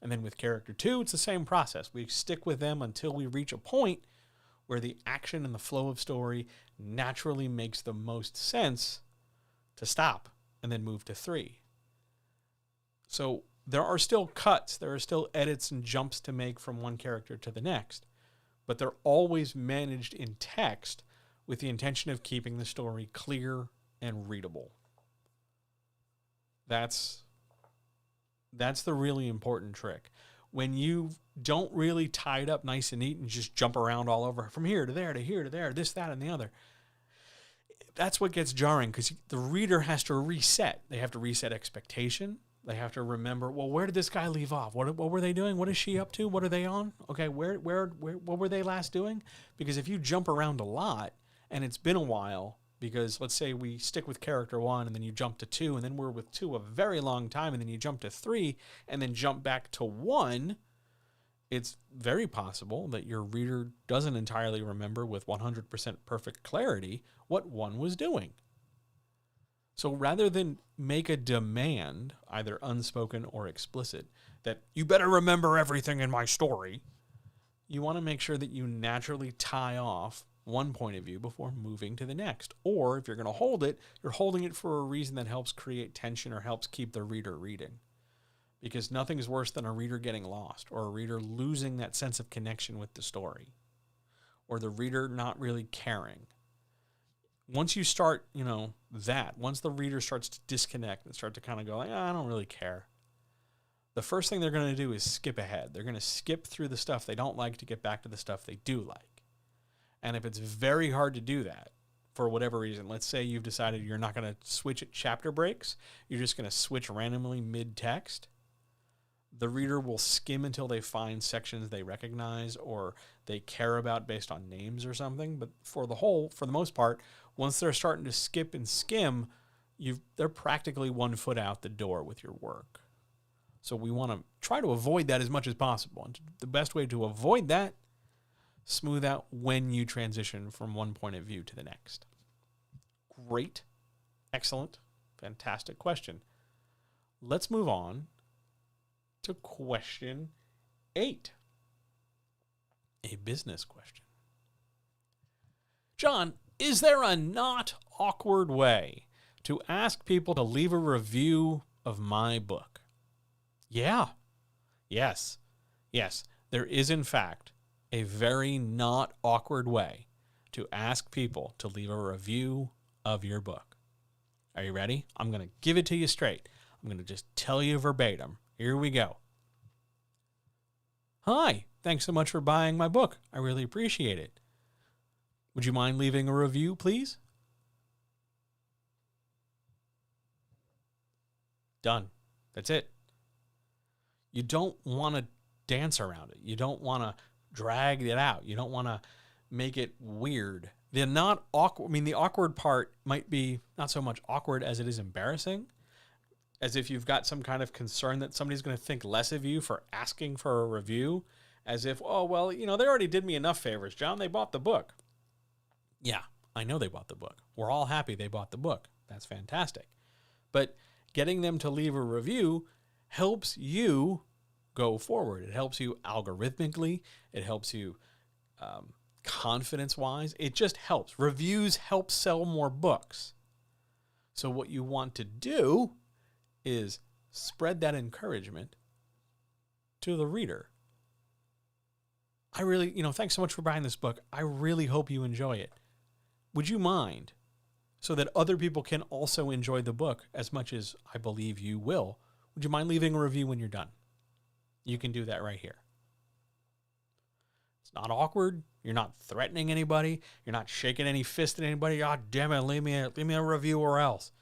And then with character 2, it's the same process. We stick with them until we reach a point where the action and the flow of story naturally makes the most sense to stop and then move to 3. So there are still cuts, there are still edits and jumps to make from one character to the next, but they're always managed in text with the intention of keeping the story clear and readable. That's the really important trick. When you don't really tie it up nice and neat and just jump around all over from here to there to here to there, this, that, and the other, that's what gets jarring because the reader has to reset. They have to reset expectation. They have to remember, well, where did this guy leave off? What were they doing? What is she up to? What are they on? Okay, where what were they last doing? Because if you jump around a lot and it's been a while, because let's say we stick with character 1 and then you jump to 2 and then we're with 2 a very long time and then you jump to 3 and then jump back to 1, it's very possible that your reader doesn't entirely remember with 100% perfect clarity what 1 was doing. So rather than make a demand, either unspoken or explicit, that you better remember everything in my story, you want to make sure that you naturally tie off one point of view before moving to the next. Or if you're going to hold it, you're holding it for a reason that helps create tension or helps keep the reader reading. Because nothing is worse than a reader getting lost or a reader losing that sense of connection with the story or the reader not really caring. Once you start, once the reader starts to disconnect and start to kind of go, I don't really care, the first thing they're going to do is skip ahead. They're going to skip through the stuff they don't like to get back to the stuff they do like. And if it's very hard to do that, for whatever reason, let's say you've decided you're not going to switch at chapter breaks, you're just going to switch randomly mid-text, the reader will skim until they find sections they recognize or they care about based on names or something. But for the most part, once they're starting to skip and skim, they're practically 1 foot out the door with your work. So we want to try to avoid that as much as possible. And the best way to avoid that, smooth out when you transition from one point of view to the next. Great, excellent, fantastic question. Let's move on to question 8. A business question. John, is there a not awkward way to ask people to leave a review of my book? Yeah. Yes. There is, in fact, a very not awkward way to ask people to leave a review of your book. Are you ready? I'm going to give it to you straight. I'm going to just tell you verbatim. Here we go. Hi, thanks so much for buying my book. I really appreciate it. Would you mind leaving a review, please? Done. That's it. You don't want to dance around it. You don't want to drag it out. You don't want to make it weird. The not awkward, I mean, the awkward part might be not so much awkward as it is embarrassing, as if you've got some kind of concern that somebody's going to think less of you for asking for a review, as if, oh, well, you know, they already did me enough favors, John. They bought the book. Yeah, I know they bought the book. We're all happy they bought the book. That's fantastic. But getting them to leave a review helps you go forward. It helps you algorithmically. It helps you confidence-wise. It just helps. Reviews help sell more books. So what you want to do is spread that encouragement to the reader. I really, thanks so much for buying this book. I really hope you enjoy it. Would you mind, so that other people can also enjoy the book as much as I believe you will, would you mind leaving a review when you're done? You can do that right here. It's not awkward. You're not threatening anybody. You're not shaking any fist at anybody. Oh, damn it, leave me a review or else.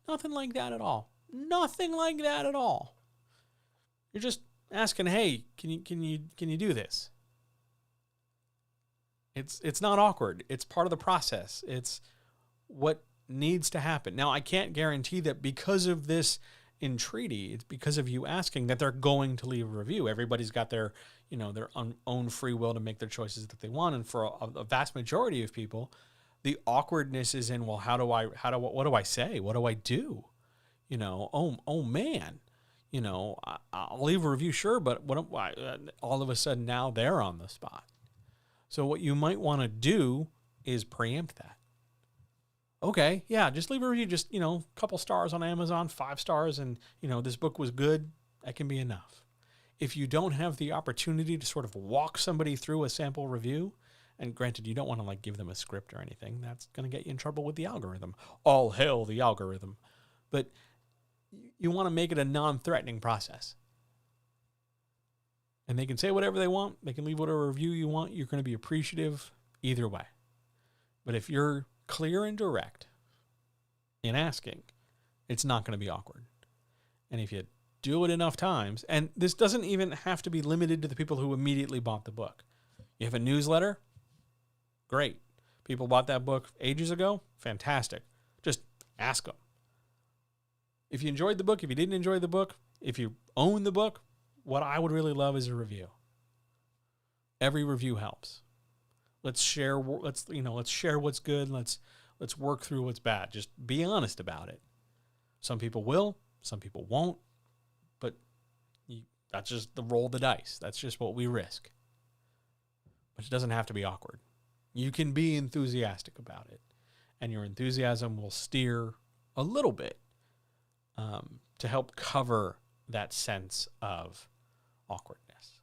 Nothing like that at all. Nothing like that at all. You're just asking, hey, can you do this? It's not awkward. It's part of the process. It's what needs to happen. Now, I can't guarantee that because of this entreaty, it's because of you asking that they're going to leave a review. Everybody's got their own free will to make their choices that they want. And for a vast majority of people, the awkwardness is in, well, what do I say? What do I do? Oh man, I'll leave a review, sure, but all of a sudden now they're on the spot. So what you might want to do is preempt that. Okay, yeah, just leave a review, just, a couple stars on Amazon, 5 stars, and, this book was good. That can be enough. If you don't have the opportunity to sort of walk somebody through a sample review, and granted, you don't want to give them a script or anything, that's going to get you in trouble with the algorithm. All hail the algorithm. But you want to make it a non-threatening process. And they can say whatever they want. They can leave whatever review you want. You're going to be appreciative either way. But if you're clear and direct in asking, it's not going to be awkward. And if you do it enough times, and this doesn't even have to be limited to the people who immediately bought the book. You have a newsletter? Great. People bought that book ages ago? Fantastic. Just ask them. If you enjoyed the book, if you didn't enjoy the book, if you own the book, what I would really love is a review. Every review helps. Let's share what's good. Let's work through what's bad. Just be honest about it. Some people will, some people won't, but that's just the roll of the dice. That's just what we risk. But it doesn't have to be awkward. You can be enthusiastic about it, and your enthusiasm will steer a little bit to help cover that sense of awkwardness.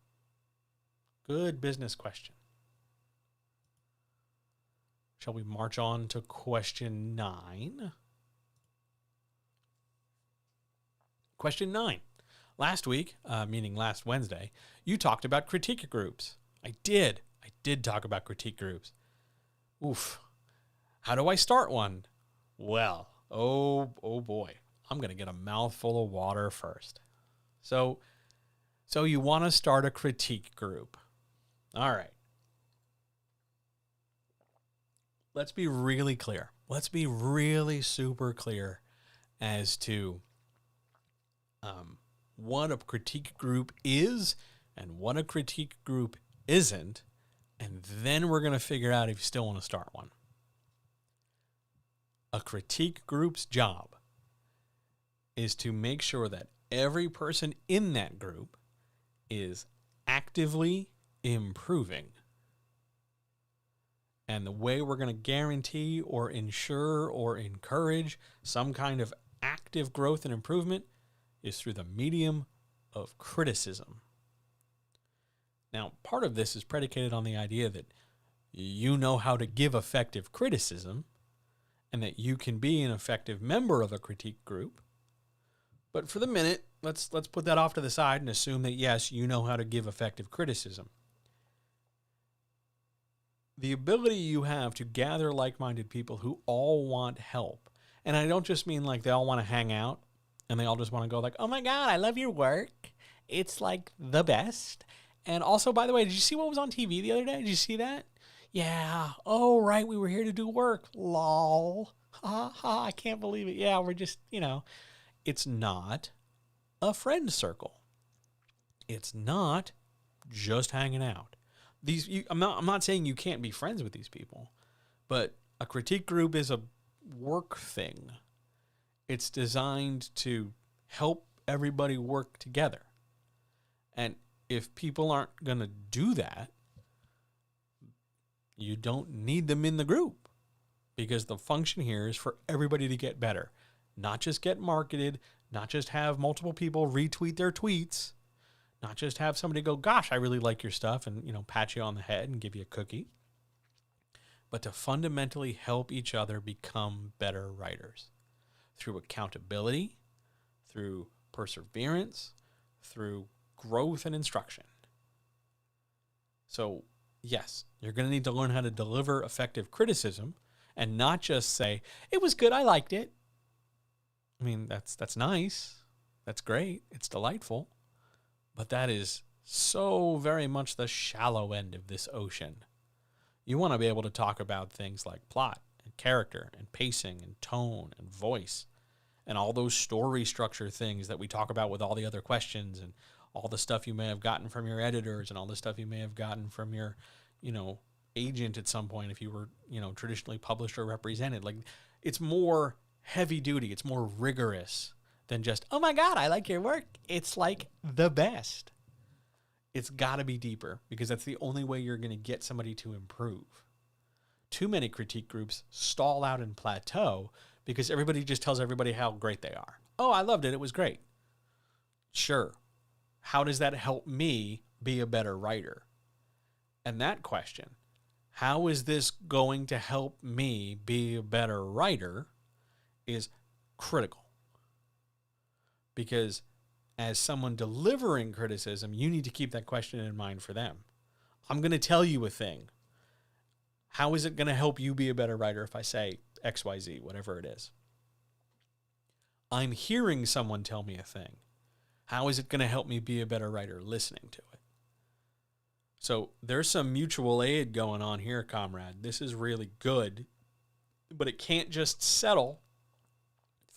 Good business question. Shall we march on to question 9? Question 9. Last week, meaning last Wednesday, you talked about critique groups. I did talk about critique groups. Oof. How do I start one? Well, oh boy. I'm going to get a mouthful of water first. So you want to start a critique group. All right. Let's be really clear. Let's be really super clear as to what a critique group is and what a critique group isn't. And then we're going to figure out if you still want to start one. A critique group's job is to make sure that every person in that group is actively improving. And the way we're going to guarantee or ensure or encourage some kind of active growth and improvement is through the medium of criticism. Now, part of this is predicated on the idea that you know how to give effective criticism and that you can be an effective member of a critique group. But for the minute, let's put that off to the side and assume that, yes, you know how to give effective criticism. The ability you have to gather like-minded people who all want help, and I don't just mean like they all want to hang out and they all just want to go like, oh my God, I love your work. It's like the best. And also, by the way, did you see what was on TV the other day? Did you see that? Yeah. Oh, right. We were here to do work. Lol. Ha ha. I can't believe it. Yeah, we're just, it's not a friend circle. It's not just hanging out. I'm not saying you can't be friends with these people, but a critique group is a work thing. It's designed to help everybody work together. And if people aren't going to do that, you don't need them in the group, because the function here is for everybody to get better, not just get marketed, not just have multiple people retweet their tweets, not just have somebody go, gosh, I really like your stuff, and, pat you on the head and give you a cookie, but to fundamentally help each other become better writers through accountability, through perseverance, through growth and instruction. So, yes, you're going to need to learn how to deliver effective criticism and not just say, it was good, I liked it. I mean, that's nice. That's great. It's delightful. But that is so very much the shallow end of this ocean. You want to be able to talk about things like plot and character and pacing and tone and voice and all those story structure things that we talk about with all the other questions, and all the stuff you may have gotten from your editors, and all the stuff you may have gotten from your, agent at some point if you were, traditionally published or represented. Like, it's more heavy duty. It's more rigorous than just, oh my God, I like your work. It's like the best. It's got to be deeper, because that's the only way you're going to get somebody to improve. Too many critique groups stall out and plateau because everybody just tells everybody how great they are. Oh, I loved it. It was great. Sure. How does that help me be a better writer? And that question, how is this going to help me be a better writer, is critical. Because as someone delivering criticism, you need to keep that question in mind for them. I'm going to tell you a thing. How is it going to help you be a better writer if I say XYZ, whatever it is? I'm hearing someone tell me a thing. How is it going to help me be a better writer listening to it? So there's some mutual aid going on here, comrade. This is really good, but it can't just settle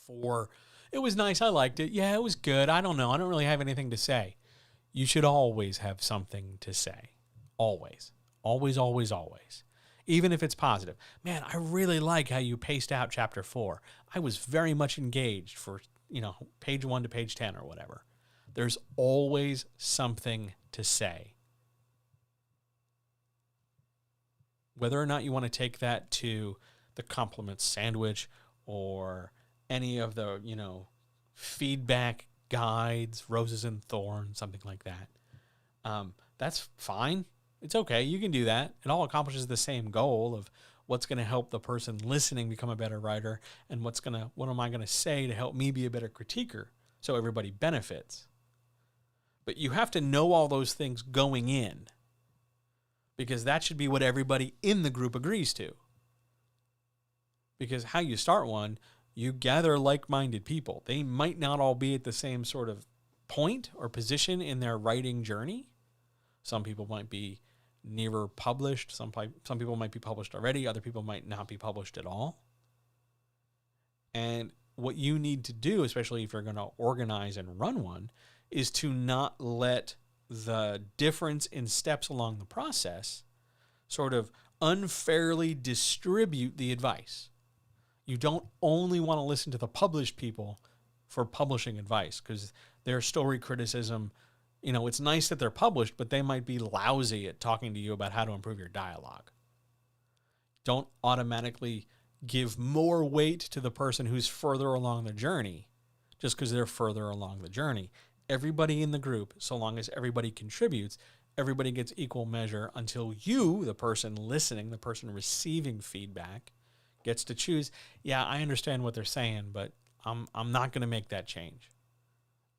for, it was nice, I liked it. Yeah, it was good. I don't know. I don't really have anything to say. You should always have something to say. Always. Always, always, always. Even if it's positive. Man, I really like how you paced out chapter 4. I was very much engaged for, page 1 to page 10 or whatever. There's always something to say. Whether or not you want to take that to the compliment sandwich or any of the, feedback guides, roses and thorns, something like that. That's fine. It's okay. You can do that. It all accomplishes the same goal of what's going to help the person listening become a better writer, and what am I going to say to help me be a better critiquer so everybody benefits. But you have to know all those things going in, because that should be what everybody in the group agrees to. Because how you start one, you gather like-minded people. They might not all be at the same sort of point or position in their writing journey. Some people might be nearer published. Some people might be published already. Other people might not be published at all. And what you need to do, especially if you're going to organize and run one, is to not let the difference in steps along the process sort of unfairly distribute the advice. You don't only want to listen to the published people for publishing advice, because their story criticism, it's nice that they're published, but they might be lousy at talking to you about how to improve your dialogue. Don't automatically give more weight to the person who's further along the journey just because they're further along the journey. Everybody in the group, so long as everybody contributes, everybody gets equal measure until you, the person listening, the person receiving feedback, gets to choose, yeah, I understand what they're saying, but I'm not going to make that change.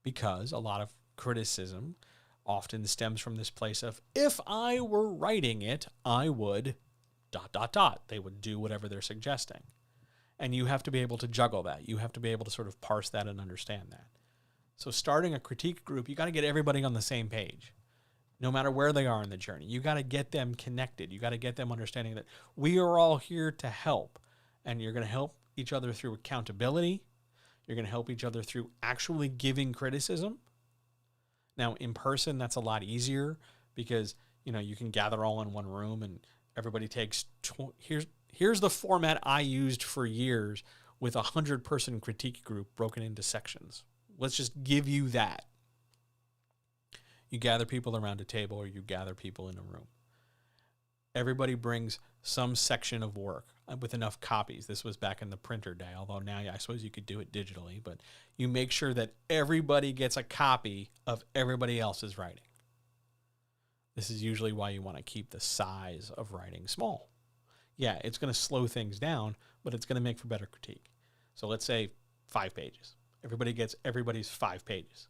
Because a lot of criticism often stems from this place of, if I were writing it, I would ... They would do whatever they're suggesting. And you have to be able to juggle that. You have to be able to sort of parse that and understand that. So starting a critique group, you got to get everybody on the same page. no matter where they are in the journey. You got to get them connected. You got to get them understanding that we are all here to help, and you're going to help each other through accountability. You're going to help each other through actually giving criticism. Now, in person, that's a lot easier because, you can gather all in one room and everybody takes, here's the format I used for years with a 100-person critique group broken into sections. Let's just give you that. You gather people around a table or you gather people in a room. Everybody brings some section of work with enough copies. This was back in the printer day, although now I suppose you could do it digitally, but you make sure that everybody gets a copy of everybody else's writing. This is usually why you want to keep the size of writing small. Yeah, it's going to slow things down, but it's going to make for better critique. So let's say 5 pages. Everybody gets everybody's 5 pages.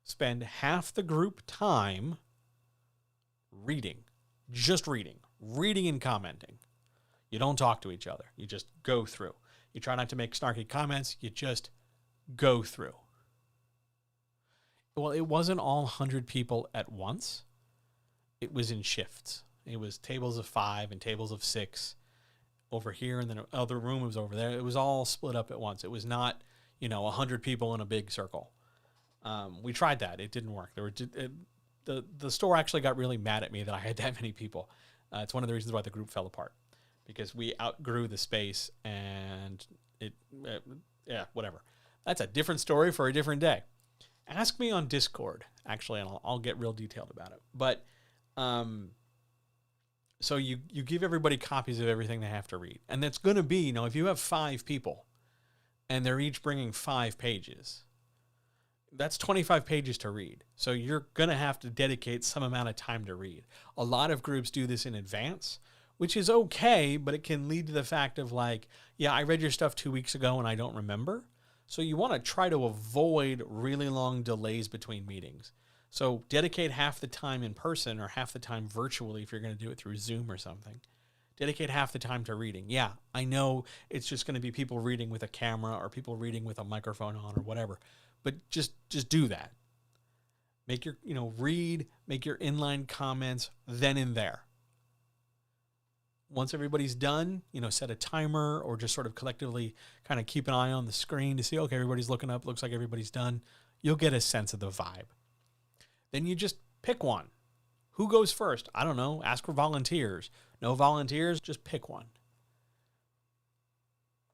Spend half the group time reading, just reading and commenting. You don't talk to each other. You just go through. You try not to make snarky comments. You just go through. Well, it wasn't all 100 people at once. It was in shifts. It was tables of 5 and tables of 6 over here, and then other room was over there. It was all split up at once. It was not, 100 people in a big circle. We tried that. It didn't work. The store actually got really mad at me that I had that many people. It's one of the reasons why the group fell apart, because we outgrew the space and whatever. That's a different story for a different day. Ask me on Discord, actually, and I'll get real detailed about it. But so you give everybody copies of everything they have to read. And that's going to be, if you have 5 people and they're each bringing 5 pages, that's 25 pages to read. So you're going to have to dedicate some amount of time to read. A lot of groups do this in advance, which is okay, but it can lead to the fact of I read your stuff 2 weeks ago and I don't remember. So you want to try to avoid really long delays between meetings. So dedicate half the time in person or half the time virtually if you're going to do it through Zoom or something. Dedicate half the time to reading. Yeah, I know it's just going to be people reading with a camera or people reading with a microphone on or whatever. But just do that. Make your, read, make your inline comments then and there. Once everybody's done, set a timer or just sort of collectively kind of keep an eye on the screen to see, okay, everybody's looking up, looks like everybody's done. You'll get a sense of the vibe. Then you just pick one. Who goes first? I don't know. Ask for volunteers. No volunteers, just pick one.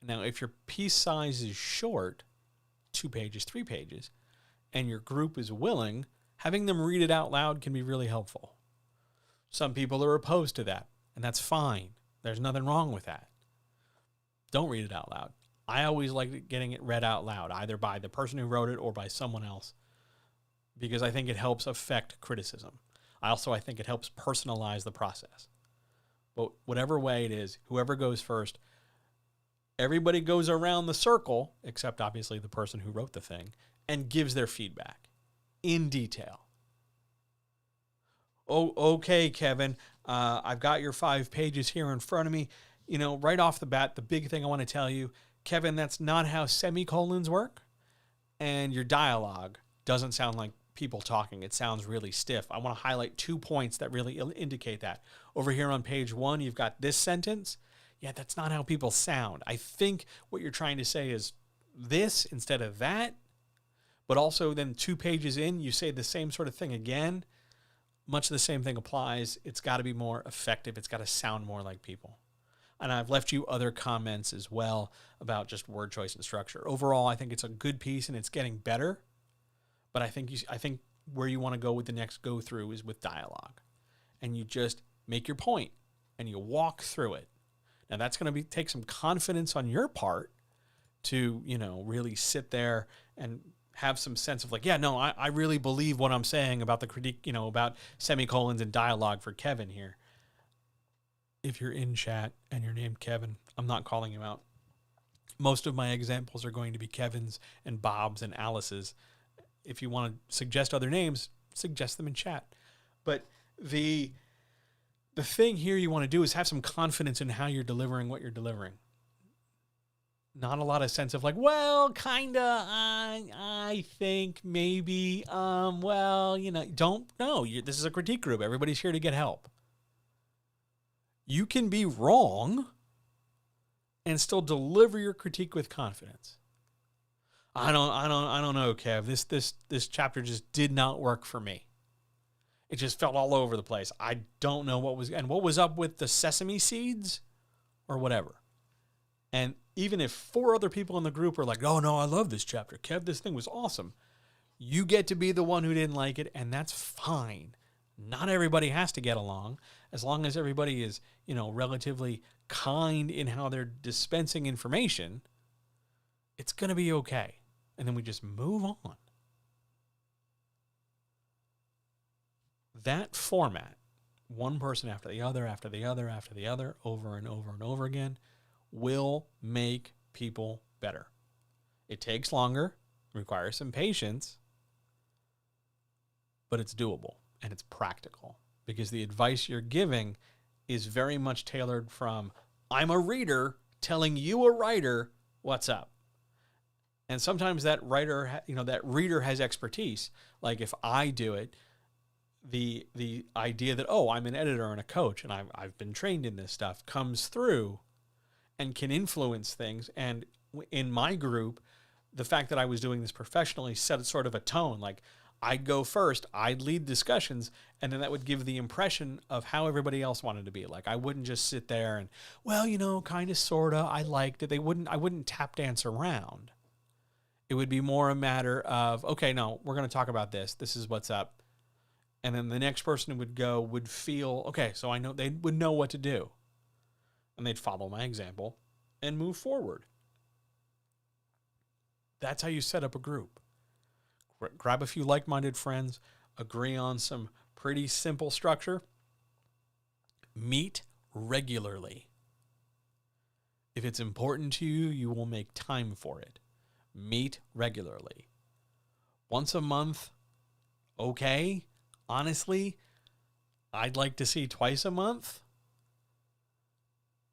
Now, if your piece size is short, 2 pages, 3 pages, and your group is willing, having them read it out loud can be really helpful. Some people are opposed to that, and that's fine. There's nothing wrong with that. Don't read it out loud. I always like getting it read out loud, either by the person who wrote it or by someone else, because I think it helps affect criticism. I think it helps personalize the process. But whatever way it is, whoever goes first, everybody goes around the circle, except obviously the person who wrote the thing, and gives their feedback in detail. Oh, okay, Kevin, I've got your 5 pages here in front of me. Right off the bat, the big thing I want to tell you, Kevin, that's not how semicolons work. And your dialogue doesn't sound like people talking. It sounds really stiff. I want to highlight 2 points that really indicate that. Over here on page 1, you've got this sentence. Yeah, that's not how people sound. I think what you're trying to say is this instead of that. But also then 2 pages in, you say the same sort of thing again. Much of the same thing applies. It's got to be more effective. It's got to sound more like people. And I've left you other comments as well about just word choice and structure. Overall, I think it's a good piece and it's getting better. But I think where you want to go with the next go through is with dialogue. And you just make your point and you walk through it. Now that's going to take some confidence on your part to, really sit there and have some sense of I really believe what I'm saying about the critique, about semicolons and dialogue for Kevin here. If you're in chat and you're named Kevin, I'm not calling you out. Most of my examples are going to be Kevin's and Bob's and Alice's. If you want to suggest other names, suggest them in chat. But the thing here you want to do is have some confidence in how you're delivering what you're delivering. not a lot of sense of like, well, kinda, I think maybe, well, don't know. This is a critique group. Everybody's here to get help. You can be wrong and still deliver your critique with confidence. I don't know, Kev. This chapter just did not work for me. It just felt all over the place. I don't know what was up with the sesame seeds or whatever. And even if 4 other people in the group are like, oh no, I love this chapter, Kev, this thing was awesome, you get to be the one who didn't like it, and that's fine. Not everybody has to get along. As long as everybody is, relatively kind in how they're dispensing information, it's going to be okay. And then we just move on. That format, one person after the other, after the other, after the other, over and over and over again, will make people better. It takes longer, requires some patience, but it's doable and it's practical because the advice you're giving is very much tailored from, I'm a reader telling you, a writer, what's up. And sometimes that writer, that reader has expertise. Like if I do it, the idea that, oh, I'm an editor and a coach and I've been trained in this stuff comes through and can influence things. And in my group, the fact that I was doing this professionally set sort of a tone. Like I'd go first, I'd lead discussions, and then that would give the impression of how everybody else wanted to be. Like I wouldn't just sit there and, well, kind of, sort of, I liked it. I wouldn't tap dance around. It would be more a matter of, okay, no, we're going to talk about this. This is what's up. And then the next person would feel, okay, so I know they would know what to do. And they'd follow my example and move forward. That's how you set up a group. Grab a few like-minded friends, agree on some pretty simple structure, meet regularly. If it's important to you, you will make time for it. Meet regularly. Once a month, okay. Honestly, I'd like to see twice a month.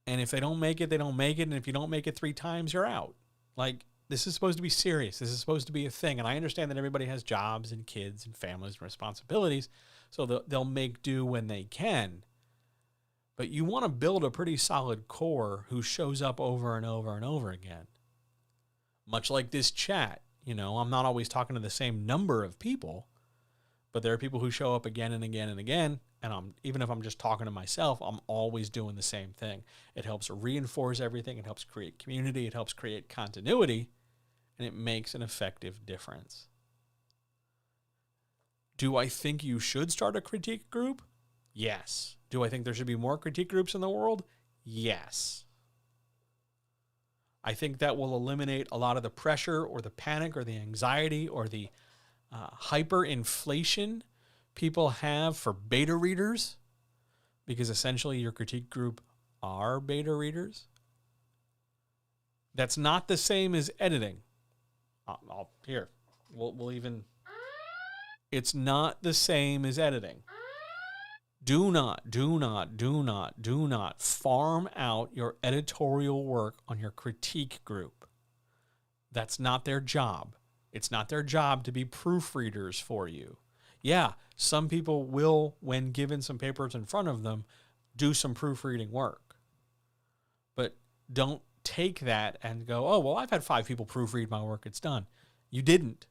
And if they don't make it, they don't make it. And if you don't make it 3 times, you're out. Like, this is supposed to be serious. This is supposed to be a thing. And I understand that everybody has jobs and kids and families and responsibilities. So they'll make do when they can. But you want to build a pretty solid core who shows up over and over and over again. Much like this chat. I'm not always talking to the same number of people. But there are people who show up again and again and again. And even if I'm just talking to myself, I'm always doing the same thing. It helps reinforce everything. It helps create community. It helps create continuity. And it makes an effective difference. Do I think you should start a critique group? Yes. Do I think there should be more critique groups in the world? Yes. I think that will eliminate a lot of the pressure or the panic or the anxiety or the hyperinflation people have for beta readers, because essentially your critique group are beta readers. That's not the same as editing. It's not the same as editing. Do not farm out your editorial work on your critique group. That's not their job. It's not their job to be proofreaders for you. Yeah, some people will, when given some papers in front of them, do some proofreading work. But don't take that and go, oh, well, I've had 5 people proofread my work. It's done. You didn't.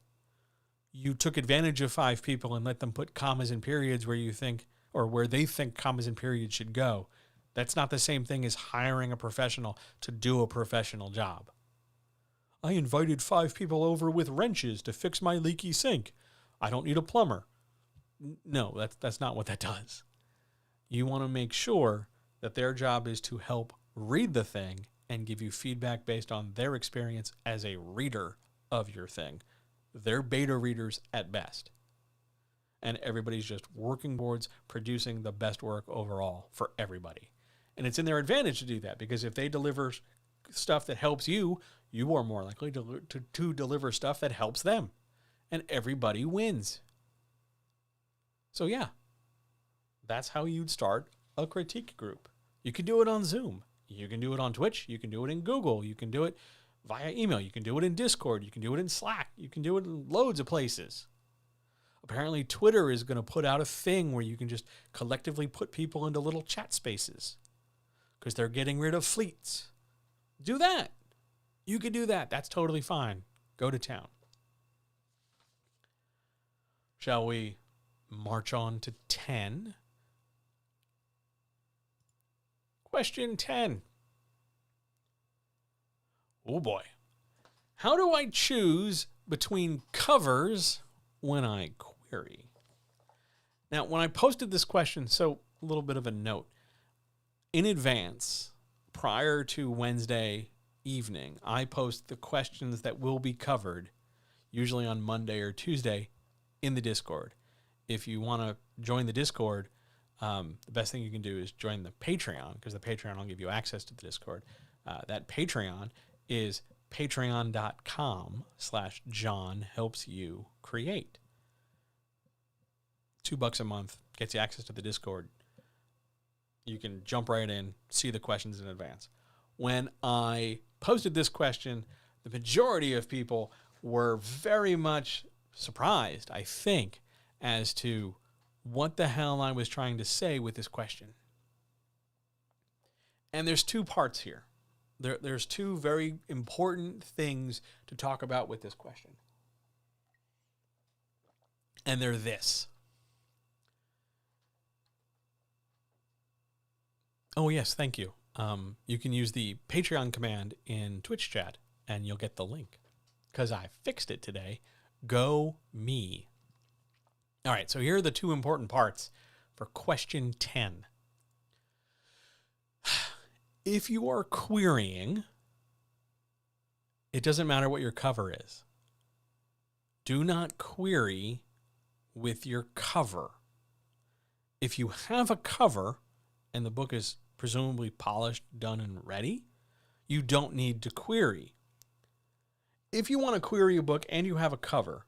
You took advantage of 5 people and let them put commas and periods where you think, or where they think commas and periods should go. That's not the same thing as hiring a professional to do a professional job. I invited 5 people over with wrenches to fix my leaky sink. I don't need a plumber. No, that's not what that does. You want to make sure that their job is to help read the thing and give you feedback based on their experience as a reader of your thing. They're beta readers at best. And everybody's just working towards producing the best work overall for everybody. And it's in their advantage to do that, because if they deliver stuff that helps you, you are more likely to deliver stuff that helps them. And everybody wins. So yeah, that's how you'd start a critique group. You can do it on Zoom. You can do it on Twitch. You can do it in Google. You can do it via email. You can do it in Discord. You can do it in Slack. You can do it in loads of places. Apparently, Twitter is going to put out a thing where you can just collectively put people into little chat spaces because they're getting rid of fleets. Do that. You can do that. That's totally fine. Go to town. Shall we march on to 10? Question 10. Oh boy. How do I choose between covers when I query? Now, when I posted this question, so a little bit of a note. In advance, prior to Wednesday evening, I post the questions that will be covered, usually on Monday or Tuesday, in the Discord. If you want to join the Discord, the best thing you can do is join the Patreon, because the Patreon will give you access to the Discord. That Patreon is patreon.com/JohnHelpsYouCreate. $2 a month gets you access to the Discord. You can jump right in, see the questions in advance. When I posted this question, the majority of people were very much surprised, I think, as to what the hell I was trying to say with this question. And there's two parts here. There's two very important things to talk about with this question. And they're this. Oh, yes, thank you. You can use the Patreon command in Twitch chat, and you'll get the link. Because I fixed it today. Go me. All right, so here are the two important parts for question 10. If you are querying, it doesn't matter what your cover is. Do not query with your cover. If you have a cover and the book is presumably polished, done, and ready, you don't need to query. If you want to query a book and you have a cover,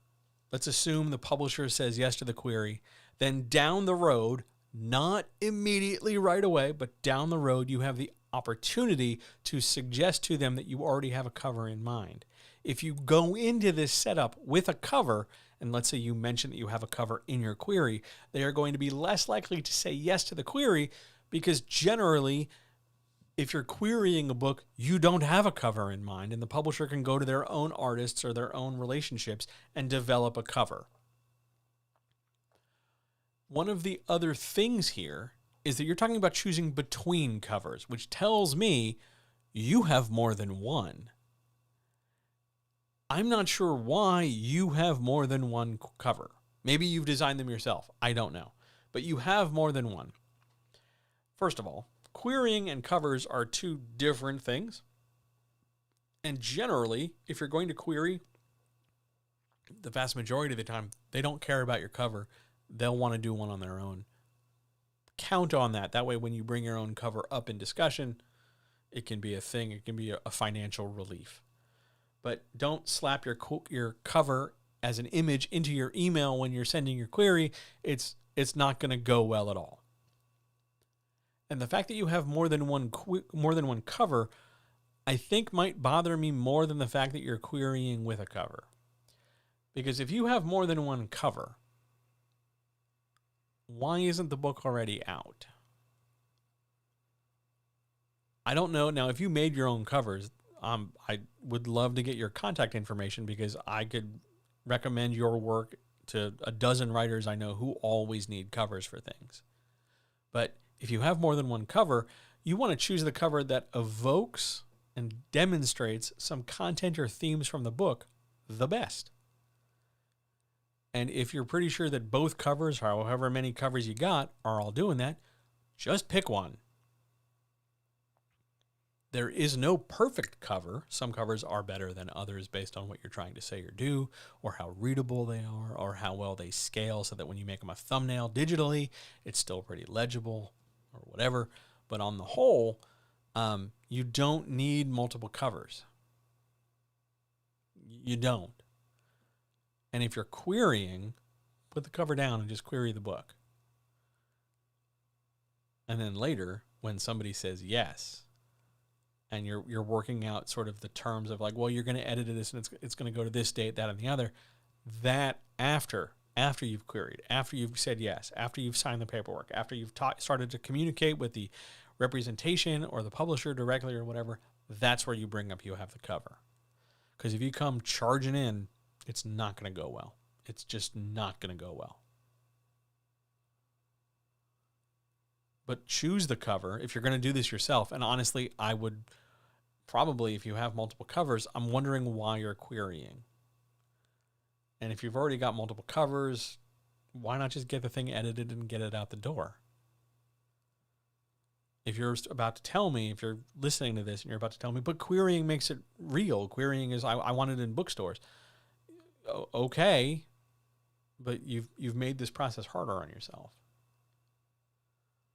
let's assume the publisher says yes to the query, then down the road, not immediately right away, but down the road, you have the opportunity to suggest to them that you already have a cover in mind. If you go into this setup with a cover, and let's say you mention that you have a cover in your query, they are going to be less likely to say yes to the query, because generally, if you're querying a book, you don't have a cover in mind, and the publisher can go to their own artists or their own relationships and develop a cover. One of the other things here is that you're talking about choosing between covers, which tells me you have more than one. I'm not sure why you have more than one cover. Maybe you've designed them yourself. I don't know. But you have more than one. First of all, querying and covers are two different things. And generally, if you're going to query, the vast majority of the time, they don't care about your cover. They'll want to do one on their own. Count on that. That way, when you bring your own cover up in discussion, it can be a thing. It can be a financial relief. But don't slap your cover as an image into your email when you're sending your query. It's not going to go well at all. And the fact that you have more than one cover, I think might bother me more than the fact that you're querying with a cover. Because if you have more than one cover, why isn't the book already out? I don't know. Now, if you made your own covers, I would love to get your contact information, because I could recommend your work to a dozen writers I know who always need covers for things. But if you have more than one cover, you want to choose the cover that evokes and demonstrates some content or themes from the book the best. And if you're pretty sure that both covers, however many covers you got, are all doing that, just pick one. There is no perfect cover. Some covers are better than others based on what you're trying to say or do, or how readable they are, or how well they scale so that when you make them a thumbnail digitally, it's still pretty legible or whatever. But on the whole, you don't need multiple covers. You don't. And if you're querying, put the cover down and just query the book. And then later, when somebody says yes, and you're working out sort of the terms of like, well, you're going to edit this and it's going to go to this date, that, and the other. That after you've queried, after you've said yes, after you've signed the paperwork, after you've started to communicate with the representation or the publisher directly or whatever, that's where you bring up you have the cover. Because if you come charging in, it's not going to go well. It's just not going to go well. But choose the cover if you're going to do this yourself. And honestly, I would probably, if you have multiple covers, I'm wondering why you're querying. And if you've already got multiple covers, why not just get the thing edited and get it out the door? If you're about to tell me, if you're listening to this and you're about to tell me, but querying makes it real. Querying is, I want it in bookstores. Okay, but you've made this process harder on yourself.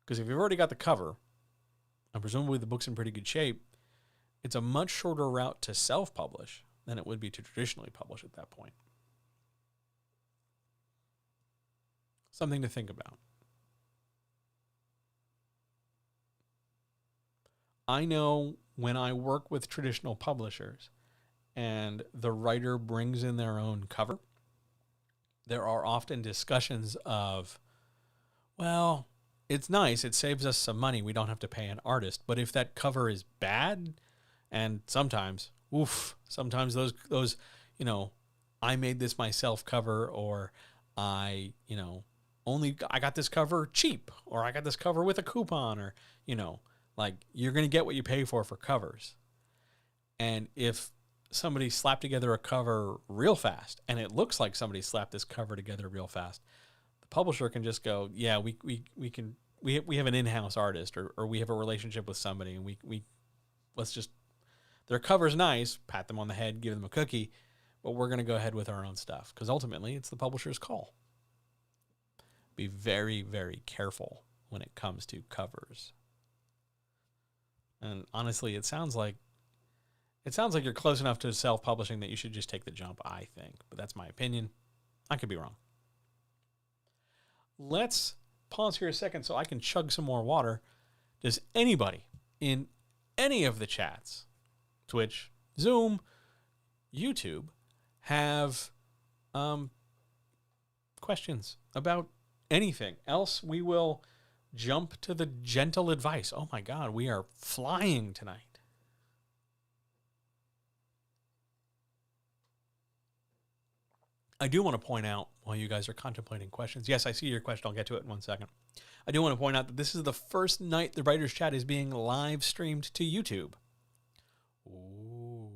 Because if you've already got the cover, and presumably the book's in pretty good shape, it's a much shorter route to self-publish than it would be to traditionally publish at that point. Something to think about. I know when I work with traditional publishers and the writer brings in their own cover, there are often discussions of, well, it's nice, it saves us some money, we don't have to pay an artist, but if that cover is bad, and sometimes those, you know, I made this myself cover, or I got this cover cheap, or I got this cover with a coupon, or, you know, like, you're going to get what you pay for covers. And if somebody slapped together a cover real fast, and it looks like somebody slapped this cover together real fast, the publisher can just go, yeah, we have an in-house artist, or we have a relationship with somebody, and we let's just, their cover's nice, pat them on the head, give them a cookie, but we're going to go ahead with our own stuff, because ultimately it's the publisher's call. Be very, very careful when it comes to covers. And honestly, it sounds like you're close enough to self-publishing that you should just take the jump, I think. But that's my opinion. I could be wrong. Let's pause here a second so I can chug some more water. Does anybody in any of the chats, Twitch, Zoom, YouTube, have questions about anything else? We will jump to the gentle advice. Oh my God, we are flying tonight. I do want to point out, while you guys are contemplating questions, yes, I see your question. I'll get to it in 1 second. I do want to point out that this is the first night the Writer's Chat is being live streamed to YouTube. Ooh.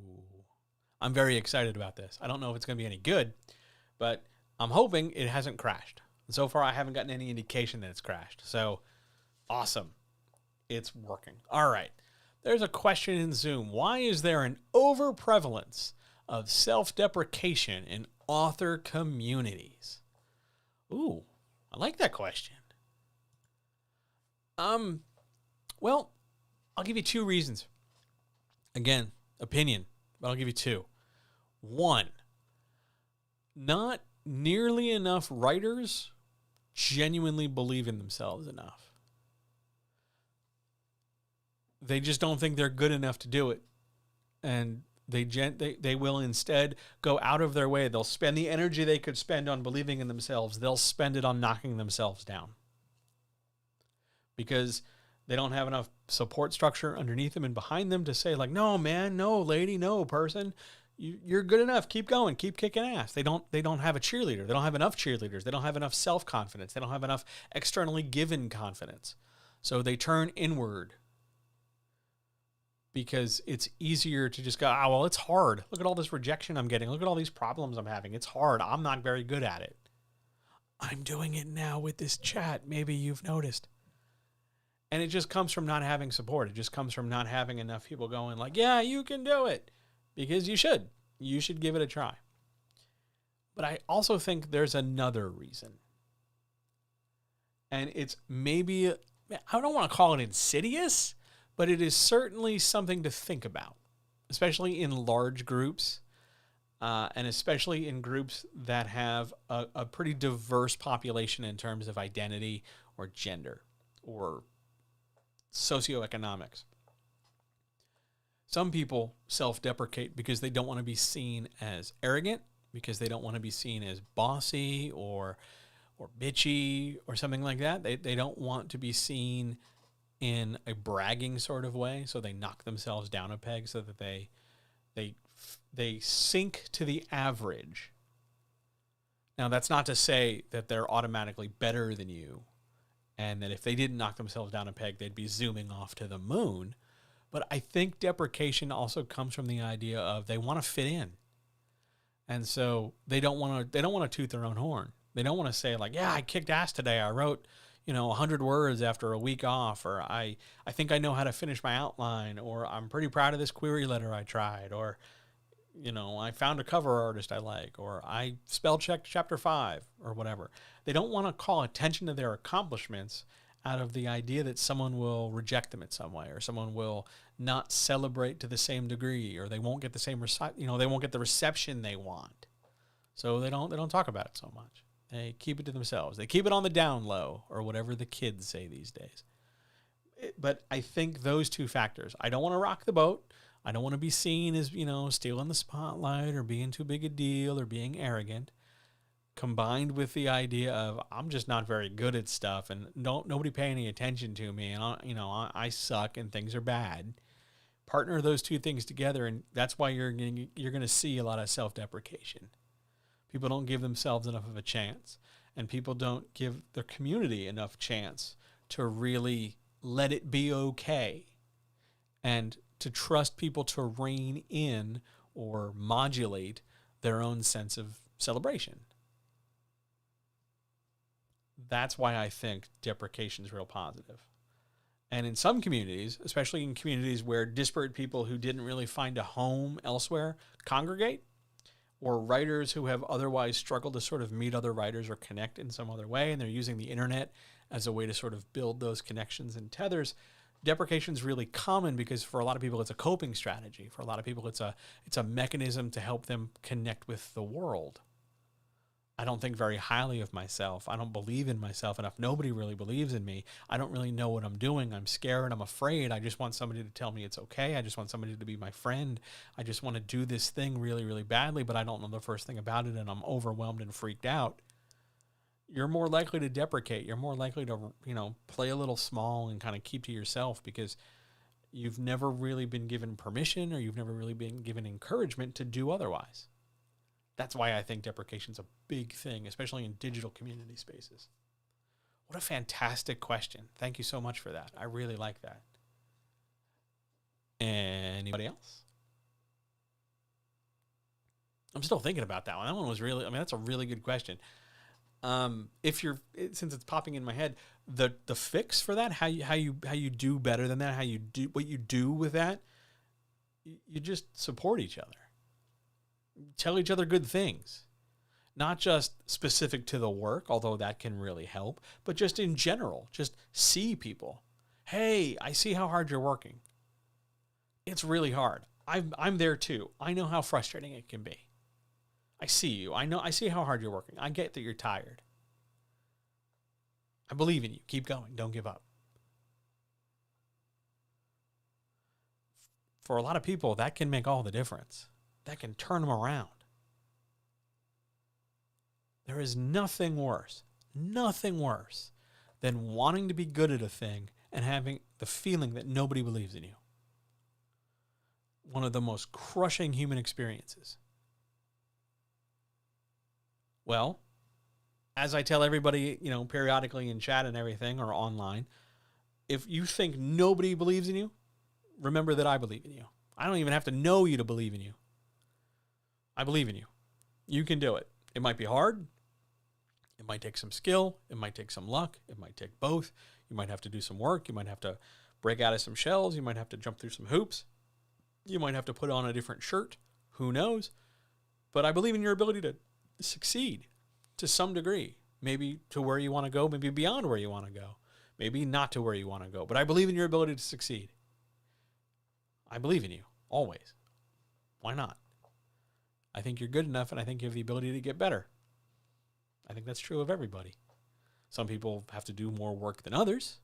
I'm very excited about this. I don't know if it's going to be any good, but I'm hoping it hasn't crashed. And so far, I haven't gotten any indication that it's crashed. So, awesome. It's working. All right. There's a question in Zoom. Why is there an overprevalence of self-deprecation in author communities? Ooh, I like that question. Well, I'll give you 2 reasons. Again, opinion, but I'll give you 2. 1, not nearly enough writers genuinely believe in themselves enough. They just don't think they're good enough to do it. And they will instead go out of their way. They'll spend the energy they could spend on believing in themselves. They'll spend it on knocking themselves down. Because they don't have enough support structure underneath them and behind them to say, like, no, man, no, lady, no, person. You're good enough. Keep going. Keep kicking ass. They don't have a cheerleader. They don't have enough cheerleaders. They don't have enough self-confidence. They don't have enough externally given confidence. So they turn inward because it's easier to just go, oh, well, it's hard. Look at all this rejection I'm getting. Look at all these problems I'm having. It's hard. I'm not very good at it. I'm doing it now with this chat. Maybe you've noticed. And it just comes from not having support. It just comes from not having enough people going like, yeah, you can do it. Because you should. You should give it a try. But I also think there's another reason. And it's maybe, I don't want to call it insidious, but it is certainly something to think about, especially in large groups, and especially in groups that have a pretty diverse population in terms of identity or gender or socioeconomics. Some people self-deprecate because they don't want to be seen as arrogant, because they don't want to be seen as bossy or bitchy or something like that. They don't want to be seen in a bragging sort of way, so they knock themselves down a peg so that they sink to the average. Now, that's not to say that they're automatically better than you, and that if they didn't knock themselves down a peg, they'd be zooming off to the moon. But I think deprecation also comes from the idea of they want to fit in. And so they don't want to toot their own horn. They don't want to say like, yeah, I kicked ass today. I wrote, 100 words after a week off, or I think I know how to finish my outline, or I'm pretty proud of this query letter I tried, or, I found a cover artist I like, or I spell checked chapter 5 or whatever. They don't want to call attention to their accomplishments out of the idea that someone will reject them in some way, or someone will not celebrate to the same degree, or they won't get the same, they won't get the reception they want. So they don't talk about it so much. They keep it to themselves. They keep it on the down low, or whatever the kids say these days. But I think those two factors, I don't want to rock the boat. I don't want to be seen as, stealing the spotlight or being too big a deal or being arrogant, combined with the idea of I'm just not very good at stuff and nobody pay any attention to me, and I suck and things are bad. Partner those two things together, and that's why you're going to see a lot of self-deprecation. People don't give themselves enough of a chance, and people don't give their community enough chance to really let it be okay and to trust people to rein in or modulate their own sense of celebration. That's why I think deprecation is real positive. And in some communities, especially in communities where disparate people who didn't really find a home elsewhere congregate, or writers who have otherwise struggled to sort of meet other writers or connect in some other way, and they're using the internet as a way to sort of build those connections and tethers, deprecation is really common because for a lot of people it's a coping strategy. For a lot of people it's a mechanism to help them connect with the world. I don't think very highly of myself. I don't believe in myself enough. Nobody really believes in me. I don't really know what I'm doing. I'm scared. I'm afraid. I just want somebody to tell me it's okay. I just want somebody to be my friend. I just want to do this thing really, really badly, but I don't know the first thing about it, and I'm overwhelmed and freaked out. You're more likely to deprecate. You're more likely to, play a little small and kind of keep to yourself because you've never really been given permission, or you've never really been given encouragement to do otherwise. That's why I think deprecation is a big thing, especially in digital community spaces. What a fantastic question. Thank you so much for that. I really like that. Anybody else? I'm still thinking about that one. That one was really, that's a really good question. Since it's popping in my head, the fix for that, how you do better than that, how you do what you do with that, you just support each other. Tell each other good things, not just specific to the work, although that can really help, but just in general, just see people. Hey, I see how hard you're working. It's really hard. I'm there too. I know how frustrating it can be. I see you. I see how hard you're working. I get that you're tired. I believe in you. Keep going. Don't give up. For a lot of people, that can make all the difference. That can turn them around. There is nothing worse than wanting to be good at a thing and having the feeling that nobody believes in you. One of the most crushing human experiences. Well, as I tell everybody, periodically in chat and everything or online, if you think nobody believes in you, remember that I believe in you. I don't even have to know you to believe in you. I believe in you. You can do it. It might be hard. It might take some skill. It might take some luck. It might take both. You might have to do some work. You might have to break out of some shells. You might have to jump through some hoops. You might have to put on a different shirt. Who knows? But I believe in your ability to succeed to some degree. Maybe to where you want to go. Maybe beyond where you want to go. Maybe not to where you want to go. But I believe in your ability to succeed. I believe in you. Always. Why not? I think you're good enough, and I think you have the ability to get better. I think that's true of everybody. Some people have to do more work than others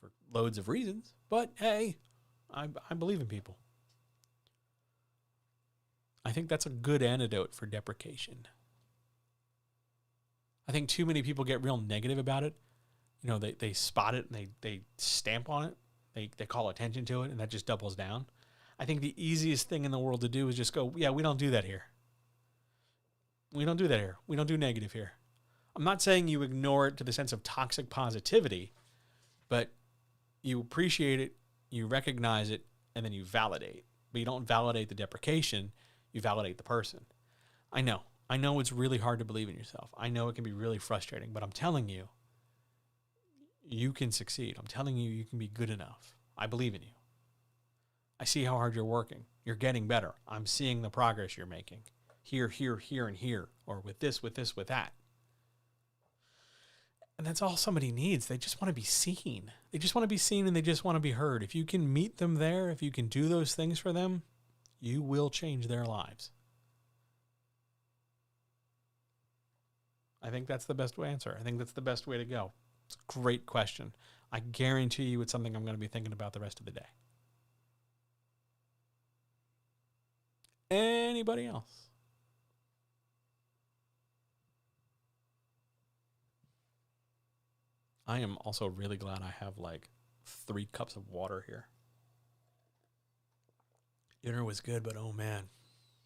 for loads of reasons, but hey, I believe in people. I think that's a good antidote for deprecation. I think too many people get real negative about it. You know, they spot it and they stamp on it. They call attention to it, and that just doubles down. I think the easiest thing in the world to do is just go, yeah, we don't do that here. We don't do that here. We don't do negative here. I'm not saying you ignore it to the sense of toxic positivity, but you appreciate it, you recognize it, and then you validate. But you don't validate the deprecation, you validate the person. I know it's really hard to believe in yourself. I know it can be really frustrating, but I'm telling you, you can succeed. I'm telling you, you can be good enough. I believe in you. I see how hard you're working. You're getting better. I'm seeing the progress you're making. Here, here, here, and here. Or with this, with this, with that. And that's all somebody needs. They just want to be seen. They just want to be seen and they just want to be heard. If you can meet them there, if you can do those things for them, you will change their lives. I think that's the best answer. I think that's the best way to go. It's a great question. I guarantee you it's something I'm going to be thinking about the rest of the day. Anybody else? I am also really glad I have like 3 cups of water here. Dinner was good, but oh man,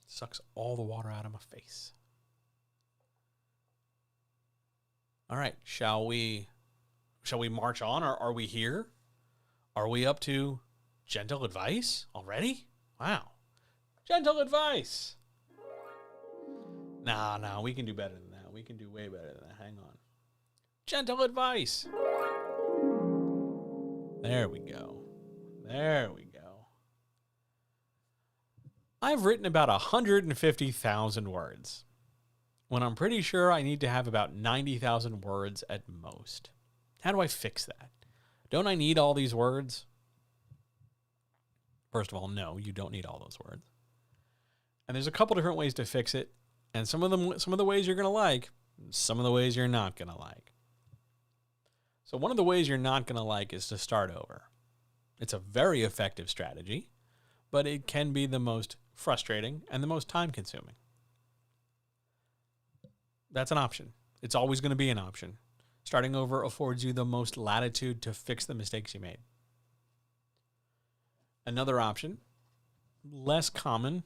sucks all the water out of my face. All right, shall we march on? Or are we here? Are we up to gentle advice already? Wow. Gentle advice. Nah, we can do better than that. We can do way better than that. Hang on. Gentle advice. There we go. There we go. I've written about 150,000 words, when I'm pretty sure I need to have about 90,000 words at most. How do I fix that? Don't I need all these words? First of all, no, you don't need all those words. And there's a couple different ways to fix it, and some of the ways you're going to like, some of the ways you're not going to like. So one of the ways you're not going to like is to start over. It's a very effective strategy, but it can be the most frustrating and the most time-consuming. That's an option. It's always going to be an option. Starting over affords you the most latitude to fix the mistakes you made. Another option, less common,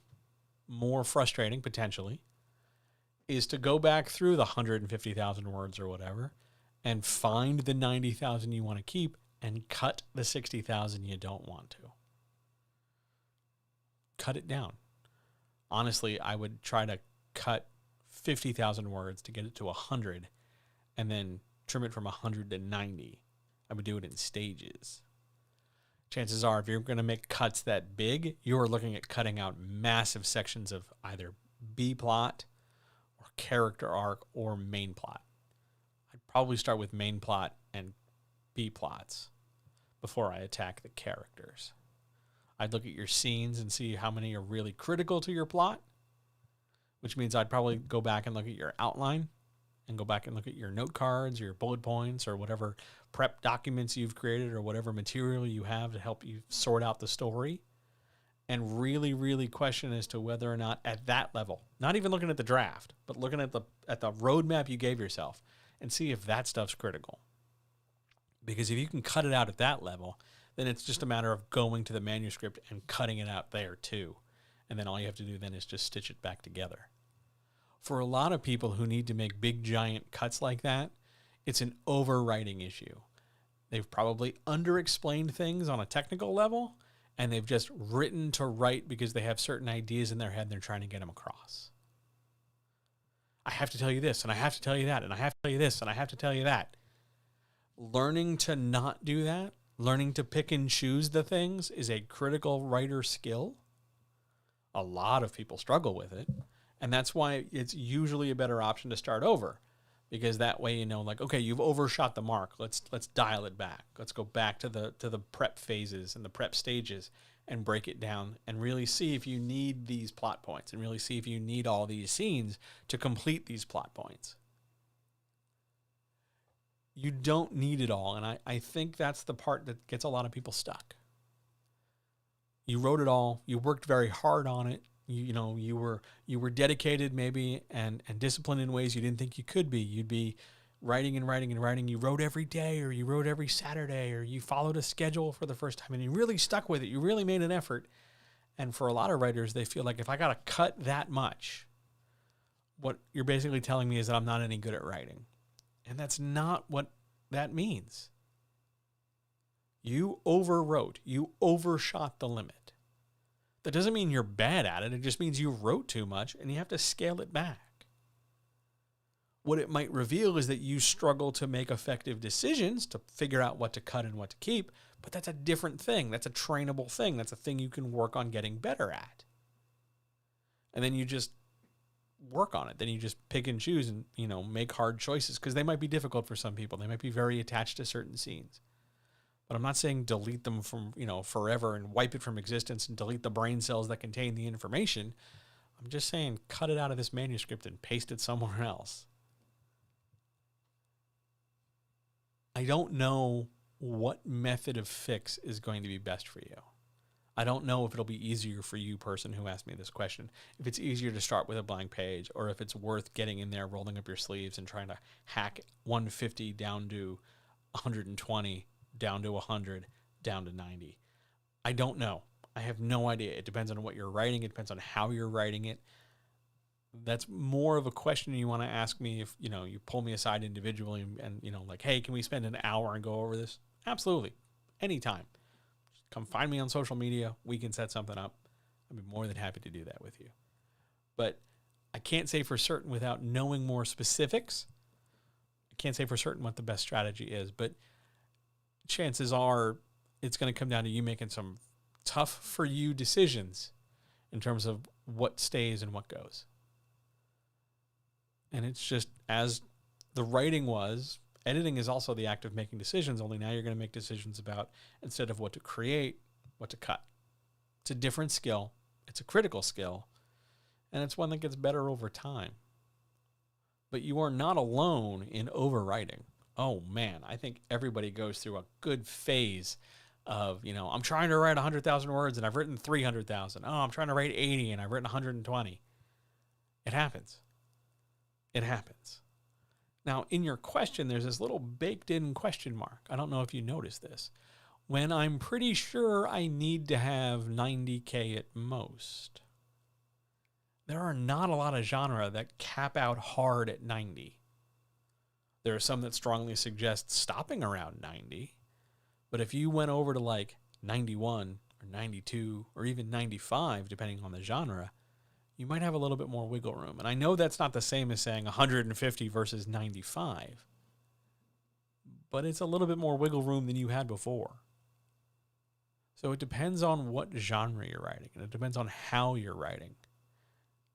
more frustrating potentially, is to go back through the 150,000 words or whatever and find the 90,000 you want to keep and cut the 60,000 you don't want to. Cut it down. Honestly, I would try to cut 50,000 words to get it to 100 and then trim it from 100 to 90. I would do it in stages. Chances are, if you're going to make cuts that big, you're looking at cutting out massive sections of either B plot or character arc or main plot. I'd probably start with main plot and B plots before I attack the characters. I'd look at your scenes and see how many are really critical to your plot, which means I'd probably go back and look at your outline and go back and look at your note cards, your bullet points, or whatever prep documents you've created or whatever material you have to help you sort out the story, and really, really question as to whether or not at that level, not even looking at the draft, but looking at the roadmap you gave yourself and see if that stuff's critical. Because if you can cut it out at that level, then it's just a matter of going to the manuscript and cutting it out there too. And then all you have to do then is just stitch it back together. For a lot of people who need to make big, giant cuts like that, it's an overwriting issue. They've probably under-explained things on a technical level, and they've just written to write because they have certain ideas in their head and they're trying to get them across. I have to tell you this, and I have to tell you that, and I have to tell you this, and I have to tell you that. Learning to not do that, learning to pick and choose the things is a critical writer skill. A lot of people struggle with it. And that's why it's usually a better option to start over, because that way, you know, like, okay, you've overshot the mark. Let's dial it back. Let's go back to the prep phases and the prep stages and break it down and really see if you need these plot points and really see if you need all these scenes to complete these plot points. You don't need it all, and I think that's the part that gets a lot of people stuck. You wrote it all. You worked very hard on it. You were dedicated maybe and disciplined in ways you didn't think you could be. You'd be writing and writing and writing. You wrote every day, or you wrote every Saturday, or you followed a schedule for the first time and you really stuck with it. You really made an effort. And for a lot of writers, they feel like if I got to cut that much, what you're basically telling me is that I'm not any good at writing. And that's not what that means. You overwrote. You overshot the limit. That doesn't mean you're bad at it. It just means you wrote too much and you have to scale it back. What it might reveal is that you struggle to make effective decisions, to figure out what to cut and what to keep, but that's a different thing. That's a trainable thing. That's a thing you can work on getting better at. And then you just work on it. Then you just pick and choose and, make hard choices because they might be difficult for some people. They might be very attached to certain scenes. But I'm not saying delete them from, forever and wipe it from existence and delete the brain cells that contain the information. I'm just saying cut it out of this manuscript and paste it somewhere else. I don't know what method of fix is going to be best for you. I don't know if it'll be easier for you, person who asked me this question, if it's easier to start with a blank page or if it's worth getting in there, rolling up your sleeves and trying to hack 150 down to 120, down to 100, down to 90. I don't know. I have no idea. It depends on what you're writing. It depends on how you're writing it. That's more of a question you want to ask me if, you pull me aside individually and, like, hey, can we spend an hour and go over this? Absolutely. Anytime. Just come find me on social media. We can set something up. I'd be more than happy to do that with you. But I can't say for certain without knowing more specifics. I can't say for certain what the best strategy is, but chances are it's going to come down to you making some tough for you decisions in terms of what stays and what goes. And it's just as the writing was, editing is also the act of making decisions, only now you're going to make decisions about, instead of what to create, what to cut. It's a different skill. It's a critical skill. And it's one that gets better over time. But you are not alone in overwriting. Oh man, I think everybody goes through a good phase of, I'm trying to write 100,000 words and I've written 300,000. Oh, I'm trying to write 80 and I've written 120. It happens. It happens. Now, in your question, there's this little baked in question mark. I don't know if you noticed this. When I'm pretty sure I need to have 90K at most, there are not a lot of genre that cap out hard at 90. There are some that strongly suggest stopping around 90. But if you went over to like 91 or 92 or even 95, depending on the genre, you might have a little bit more wiggle room. And I know that's not the same as saying 150 versus 95, but it's a little bit more wiggle room than you had before. So it depends on what genre you're writing, and it depends on how you're writing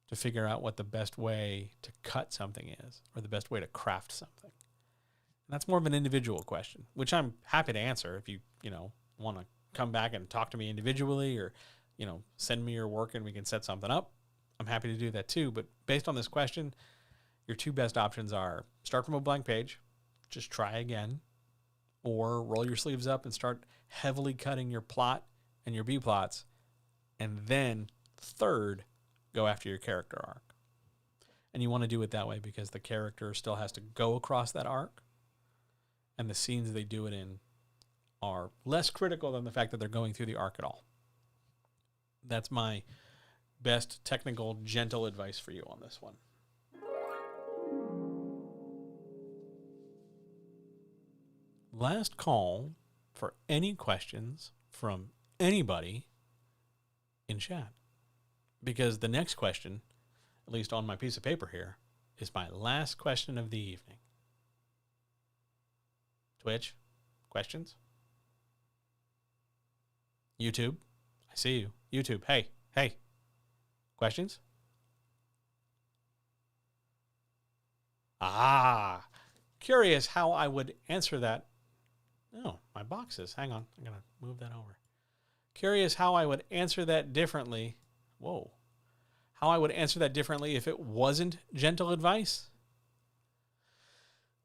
to figure out what the best way to cut something is or the best way to craft something. And that's more of an individual question, which I'm happy to answer if you, want to come back and talk to me individually or, send me your work and we can set something up. I'm happy to do that too. But based on this question, your two best options are start from a blank page, just try again, or roll your sleeves up and start heavily cutting your plot and your B-plots. And then third, go after your character arc. And you want to do it that way because the character still has to go across that arc. And the scenes they do it in are less critical than the fact that they're going through the arc at all. That's my best technical, gentle advice for you on this one. Last call for any questions from anybody in chat. Because the next question, at least on my piece of paper here, is my last question of the evening. Twitch, questions? YouTube, I see you. YouTube, hey. Questions? Curious how I would answer that. Oh, my boxes. Hang on. I'm going to move that over. Curious how I would answer that differently. Whoa. How I would answer that differently if it wasn't gentle advice?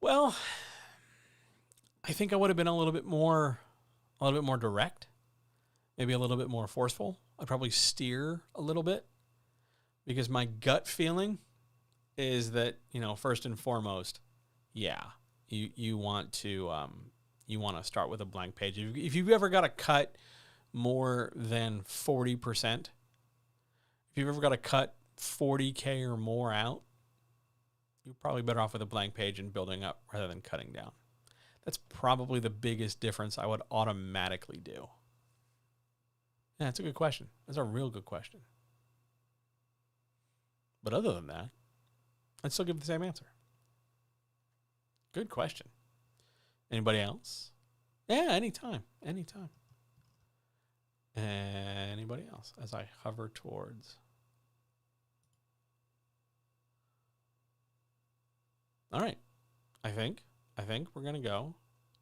Well, I think I would have been a little bit more direct, maybe a little bit more forceful. I'd probably steer a little bit. Because my gut feeling is that, first and foremost, you want to start with a blank page. If you've ever got to cut more than 40%, if you've ever got to cut 40K or more out, you're probably better off with a blank page and building up rather than cutting down. That's probably the biggest difference I would automatically do. Yeah, that's a good question. That's a real good question. But other than that, I'd still give the same answer. Good question. Anybody else? Yeah, anytime. Anybody else as I hover towards? All right. I think we're going to go.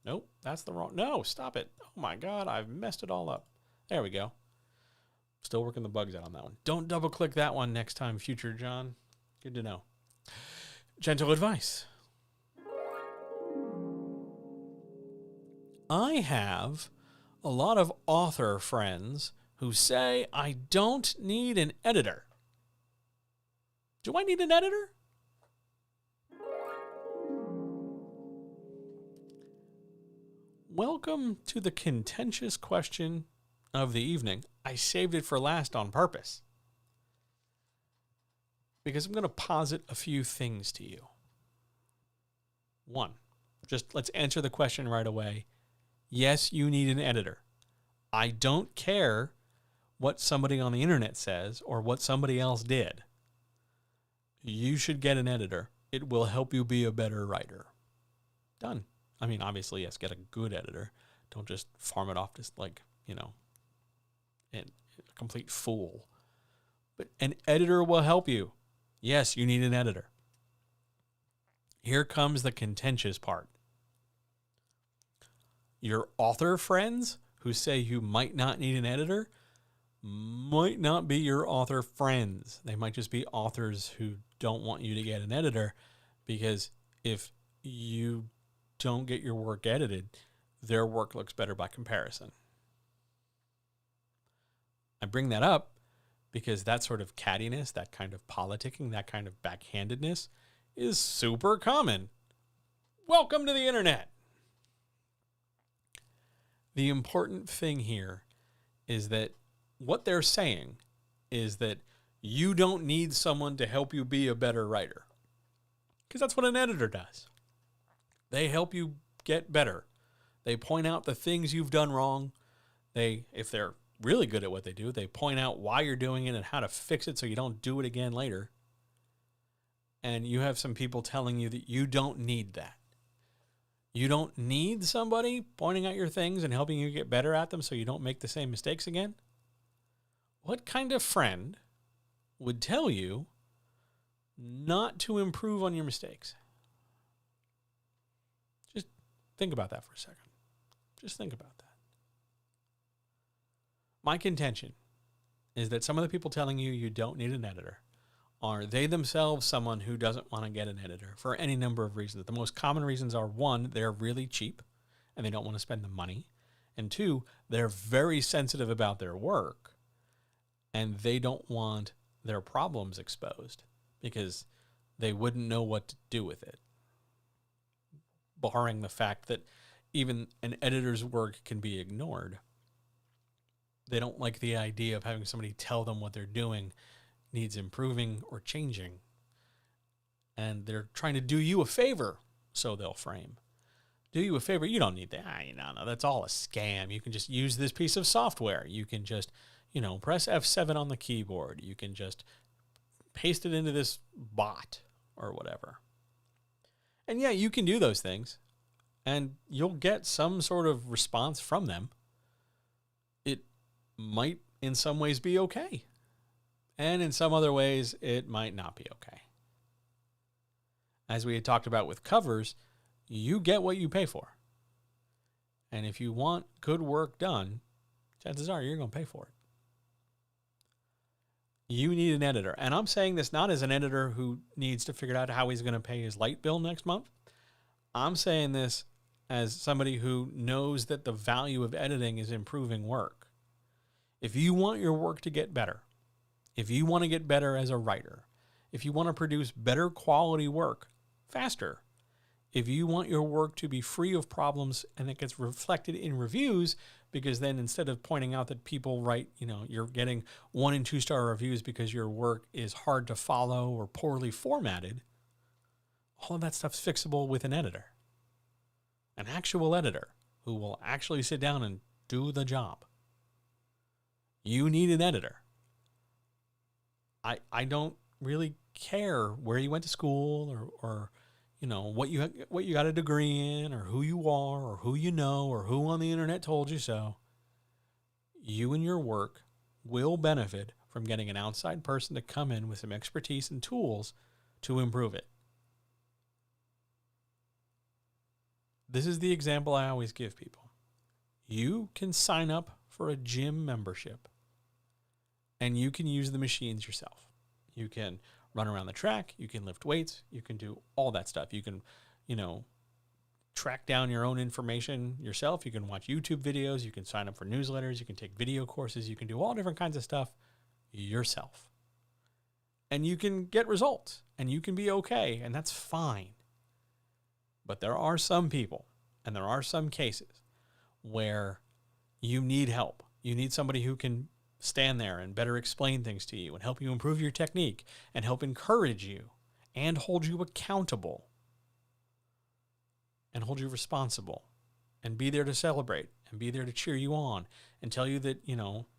Nope, that's the wrong. No, stop it. Oh my God, I've messed it all up. There we go. Still working the bugs out on that one. Don't double click that one next time, future John. Good to know. Gentle advice. I have a lot of author friends who say I don't need an editor. Do I need an editor? Welcome to the contentious question of the evening. I saved it for last on purpose, because I'm going to posit a few things to you. One, just let's answer the question right away. Yes, you need an editor. I don't care what somebody on the internet says or what somebody else did. You should get an editor. It will help you be a better writer. Done. I mean, obviously, yes, get a good editor. Don't just farm it off just like, a complete fool. But an editor will help you. Yes, you need an editor. Here comes the contentious part. Your author friends who say you might not need an editor might not be your author friends. They might just be authors who don't want you to get an editor, because if you don't get your work edited, their work looks better by comparison. I bring that up because that sort of cattiness, that kind of politicking, that kind of backhandedness is super common. Welcome to the internet. The important thing here is that what they're saying is that you don't need someone to help you be a better writer, because that's what an editor does. They help you get better. They point out the things you've done wrong. If they're really good at what they do, they point out why you're doing it and how to fix it so you don't do it again later. And you have some people telling you that you don't need that. You don't need somebody pointing out your things and helping you get better at them so you don't make the same mistakes again. What kind of friend would tell you not to improve on your mistakes? Just think about that for a second. Just think about that. My contention is that some of the people telling you you don't need an editor are they themselves someone who doesn't want to get an editor for any number of reasons. The most common reasons are, one, they're really cheap and they don't want to spend the money. And two, they're very sensitive about their work and they don't want their problems exposed because they wouldn't know what to do with it. Barring the fact that even an editor's work can be ignored. They don't like the idea of having somebody tell them what they're doing needs improving or changing. And they're trying to do you a favor, so they'll frame. Do you a favor, you don't need that. No, that's all a scam. You can just use this piece of software. You can just, press F7 on the keyboard. You can just paste it into this bot or whatever. And yeah, you can do those things. And you'll get some sort of response from them. It might, in some ways, be okay. And in some other ways, it might not be okay. As we had talked about with covers, you get what you pay for. And if you want good work done, chances are you're going to pay for it. You need an editor. And I'm saying this not as an editor who needs to figure out how he's going to pay his light bill next month. I'm saying this as somebody who knows that the value of editing is improving work. If you want your work to get better, If you want to get better as a writer, if you want to produce better quality work faster, if you want your work to be free of problems and it gets reflected in reviews, because then instead of pointing out that people write, you're getting 1 and 2 star reviews because your work is hard to follow or poorly formatted, all of that stuff's fixable with an editor. An actual editor who will actually sit down and do the job. You need an editor. I don't really care where you went to school or what you got a degree in or who you are or who you know or who on the internet told you so. You and your work will benefit from getting an outside person to come in with some expertise and tools to improve it. This is the example I always give people. You can sign up for a gym membership and you can use the machines yourself. You can run around the track, you can lift weights, you can do all that stuff. You can, track down your own information yourself. You can watch YouTube videos, you can sign up for newsletters, you can take video courses, you can do all different kinds of stuff yourself. And you can get results and you can be okay, and that's fine. But there are some people and there are some cases where you need help. You need somebody who can stand there and better explain things to you and help you improve your technique and help encourage you and hold you accountable and hold you responsible and be there to celebrate and be there to cheer you on and tell you that,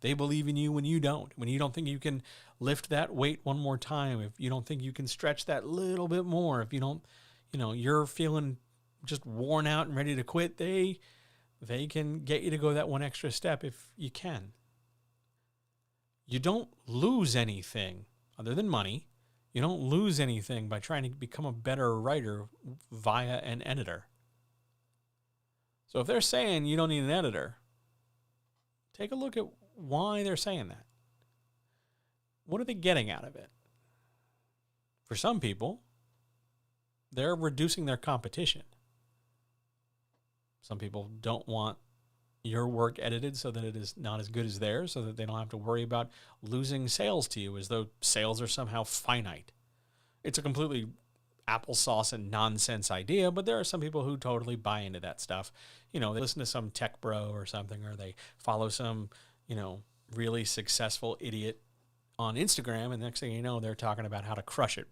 they believe in you when you don't think you can lift that weight one more time, if you don't think you can stretch that little bit more, if you don't, you're feeling just worn out and ready to quit, they can get you to go that one extra step if you can. You don't lose anything other than money. You don't lose anything by trying to become a better writer via an editor. So if they're saying you don't need an editor, take a look at why they're saying that. What are they getting out of it? For some people, they're reducing their competition. Some people don't want your work edited so that it is not as good as theirs, so that they don't have to worry about losing sales to you as though sales are somehow finite. It's a completely applesauce and nonsense idea, but there are some people who totally buy into that stuff. They listen to some tech bro or something, or they follow some, really successful idiot on Instagram, and next thing you know, they're talking about how to crush it.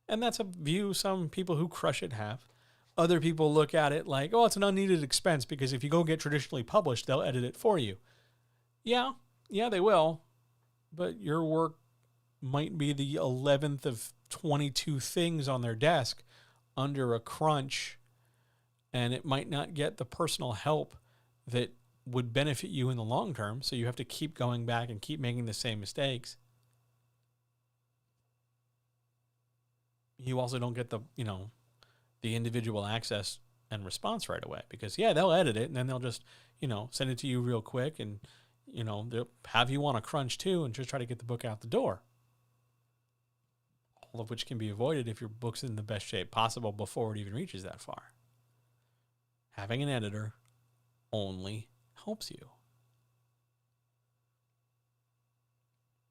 And that's a view some people who crush it have. Other people look at it like, oh, it's an unneeded expense because if you go get traditionally published, they'll edit it for you. Yeah, they will. But your work might be the 11th of 22 things on their desk under a crunch, and it might not get the personal help that would benefit you in the long term, so you have to keep going back and keep making the same mistakes. You also don't get the individual access and response right away because, they'll edit it and then they'll just, send it to you real quick and, they'll have you on a crunch too and just try to get the book out the door. All of which can be avoided if your book's in the best shape possible before it even reaches that far. Having an editor only helps you.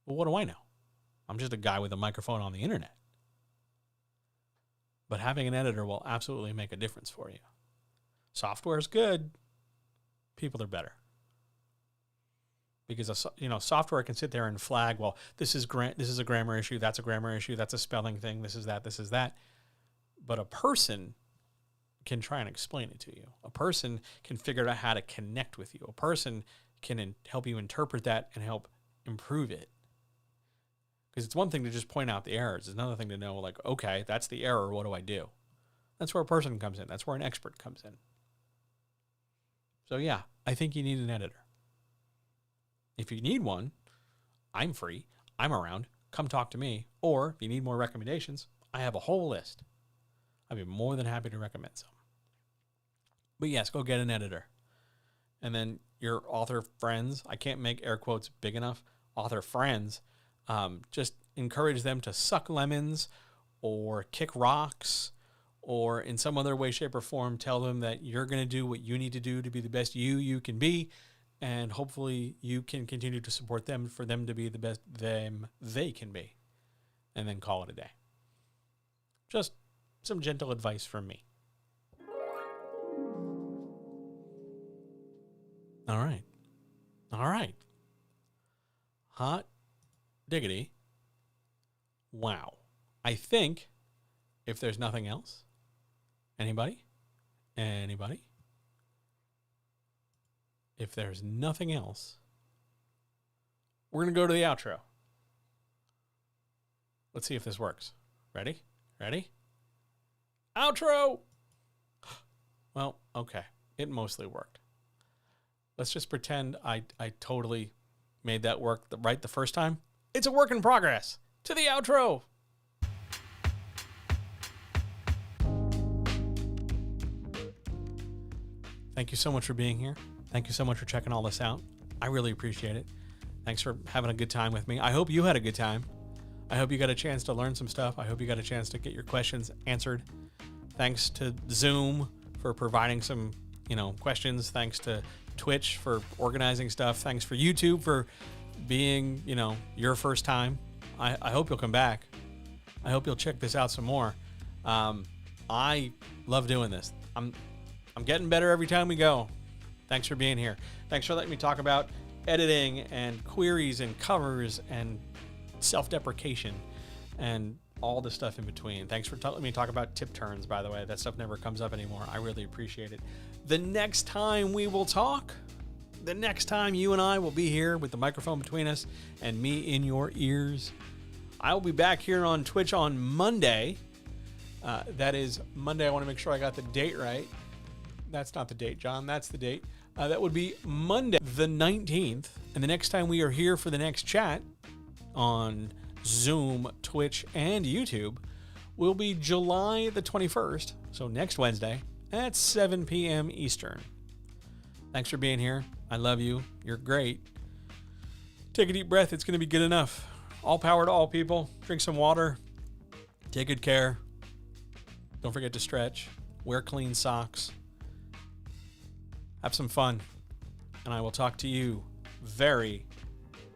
Well, what do I know? I'm just a guy with a microphone on the internet. But having an editor will absolutely make a difference for you. Software is good. People are better. Because software can sit there and flag, well, this is a grammar issue, that's a grammar issue, that's a spelling thing, this is that. But a person can try and explain it to you. A person can figure out how to connect with you. A person can help you interpret that and help improve it. Because it's one thing to just point out the errors. It's another thing to know, like, okay, that's the error. What do I do? That's where a person comes in. That's where an expert comes in. So, I think you need an editor. If you need one, I'm free. I'm around. Come talk to me. Or if you need more recommendations, I have a whole list. I'd be more than happy to recommend some. But yes, go get an editor. And then your author friends, I can't make air quotes big enough, author friends, just encourage them to suck lemons or kick rocks or in some other way, shape, or form tell them that you're going to do what you need to do to be the best you can be. And hopefully you can continue to support them for them to be the best them they can be. And then call it a day. Just some gentle advice from me. All right. All right. Hot diggity. Wow. I think if there's nothing else, anybody? If there's nothing else, we're going to go to the outro. Let's see if this works. Ready? Outro! Well, okay. It mostly worked. Let's just pretend I totally made that work right the first time. It's a work in progress. To the outro. Thank you so much for being here. Thank you so much for checking all this out. I really appreciate it. Thanks for having a good time with me. I hope you had a good time. I hope you got a chance to learn some stuff. I hope you got a chance to get your questions answered. Thanks to Zoom for providing some, questions. Thanks to Twitch for organizing stuff. Thanks for YouTube for being, your first time. I hope you'll come back. I hope you'll check this out some more. I love doing this. I'm getting better every time we go. Thanks for being here. Thanks for letting me talk about editing and queries and covers and self-deprecation and all the stuff in between. Thanks for letting me talk about tip turns, by the way. That stuff never comes up anymore. I really appreciate it. The next time we will talk, the next time you and I will be here with the microphone between us and me in your ears, I will be back here on Twitch on Monday. That is Monday. I want to make sure I got the date right. That's not the date, John. That's the date. That would be Monday, the 19th. And the next time we are here for the next chat on Zoom, Twitch, and YouTube will be July the 21st. So next Wednesday at 7 p.m. Eastern. Thanks for being here. I love you. You're great. Take a deep breath. It's going to be good enough. All power to all people. Drink some water. Take good care. Don't forget to stretch. Wear clean socks. Have some fun. And I will talk to you very,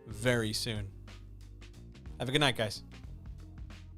very soon. Have a good night, guys.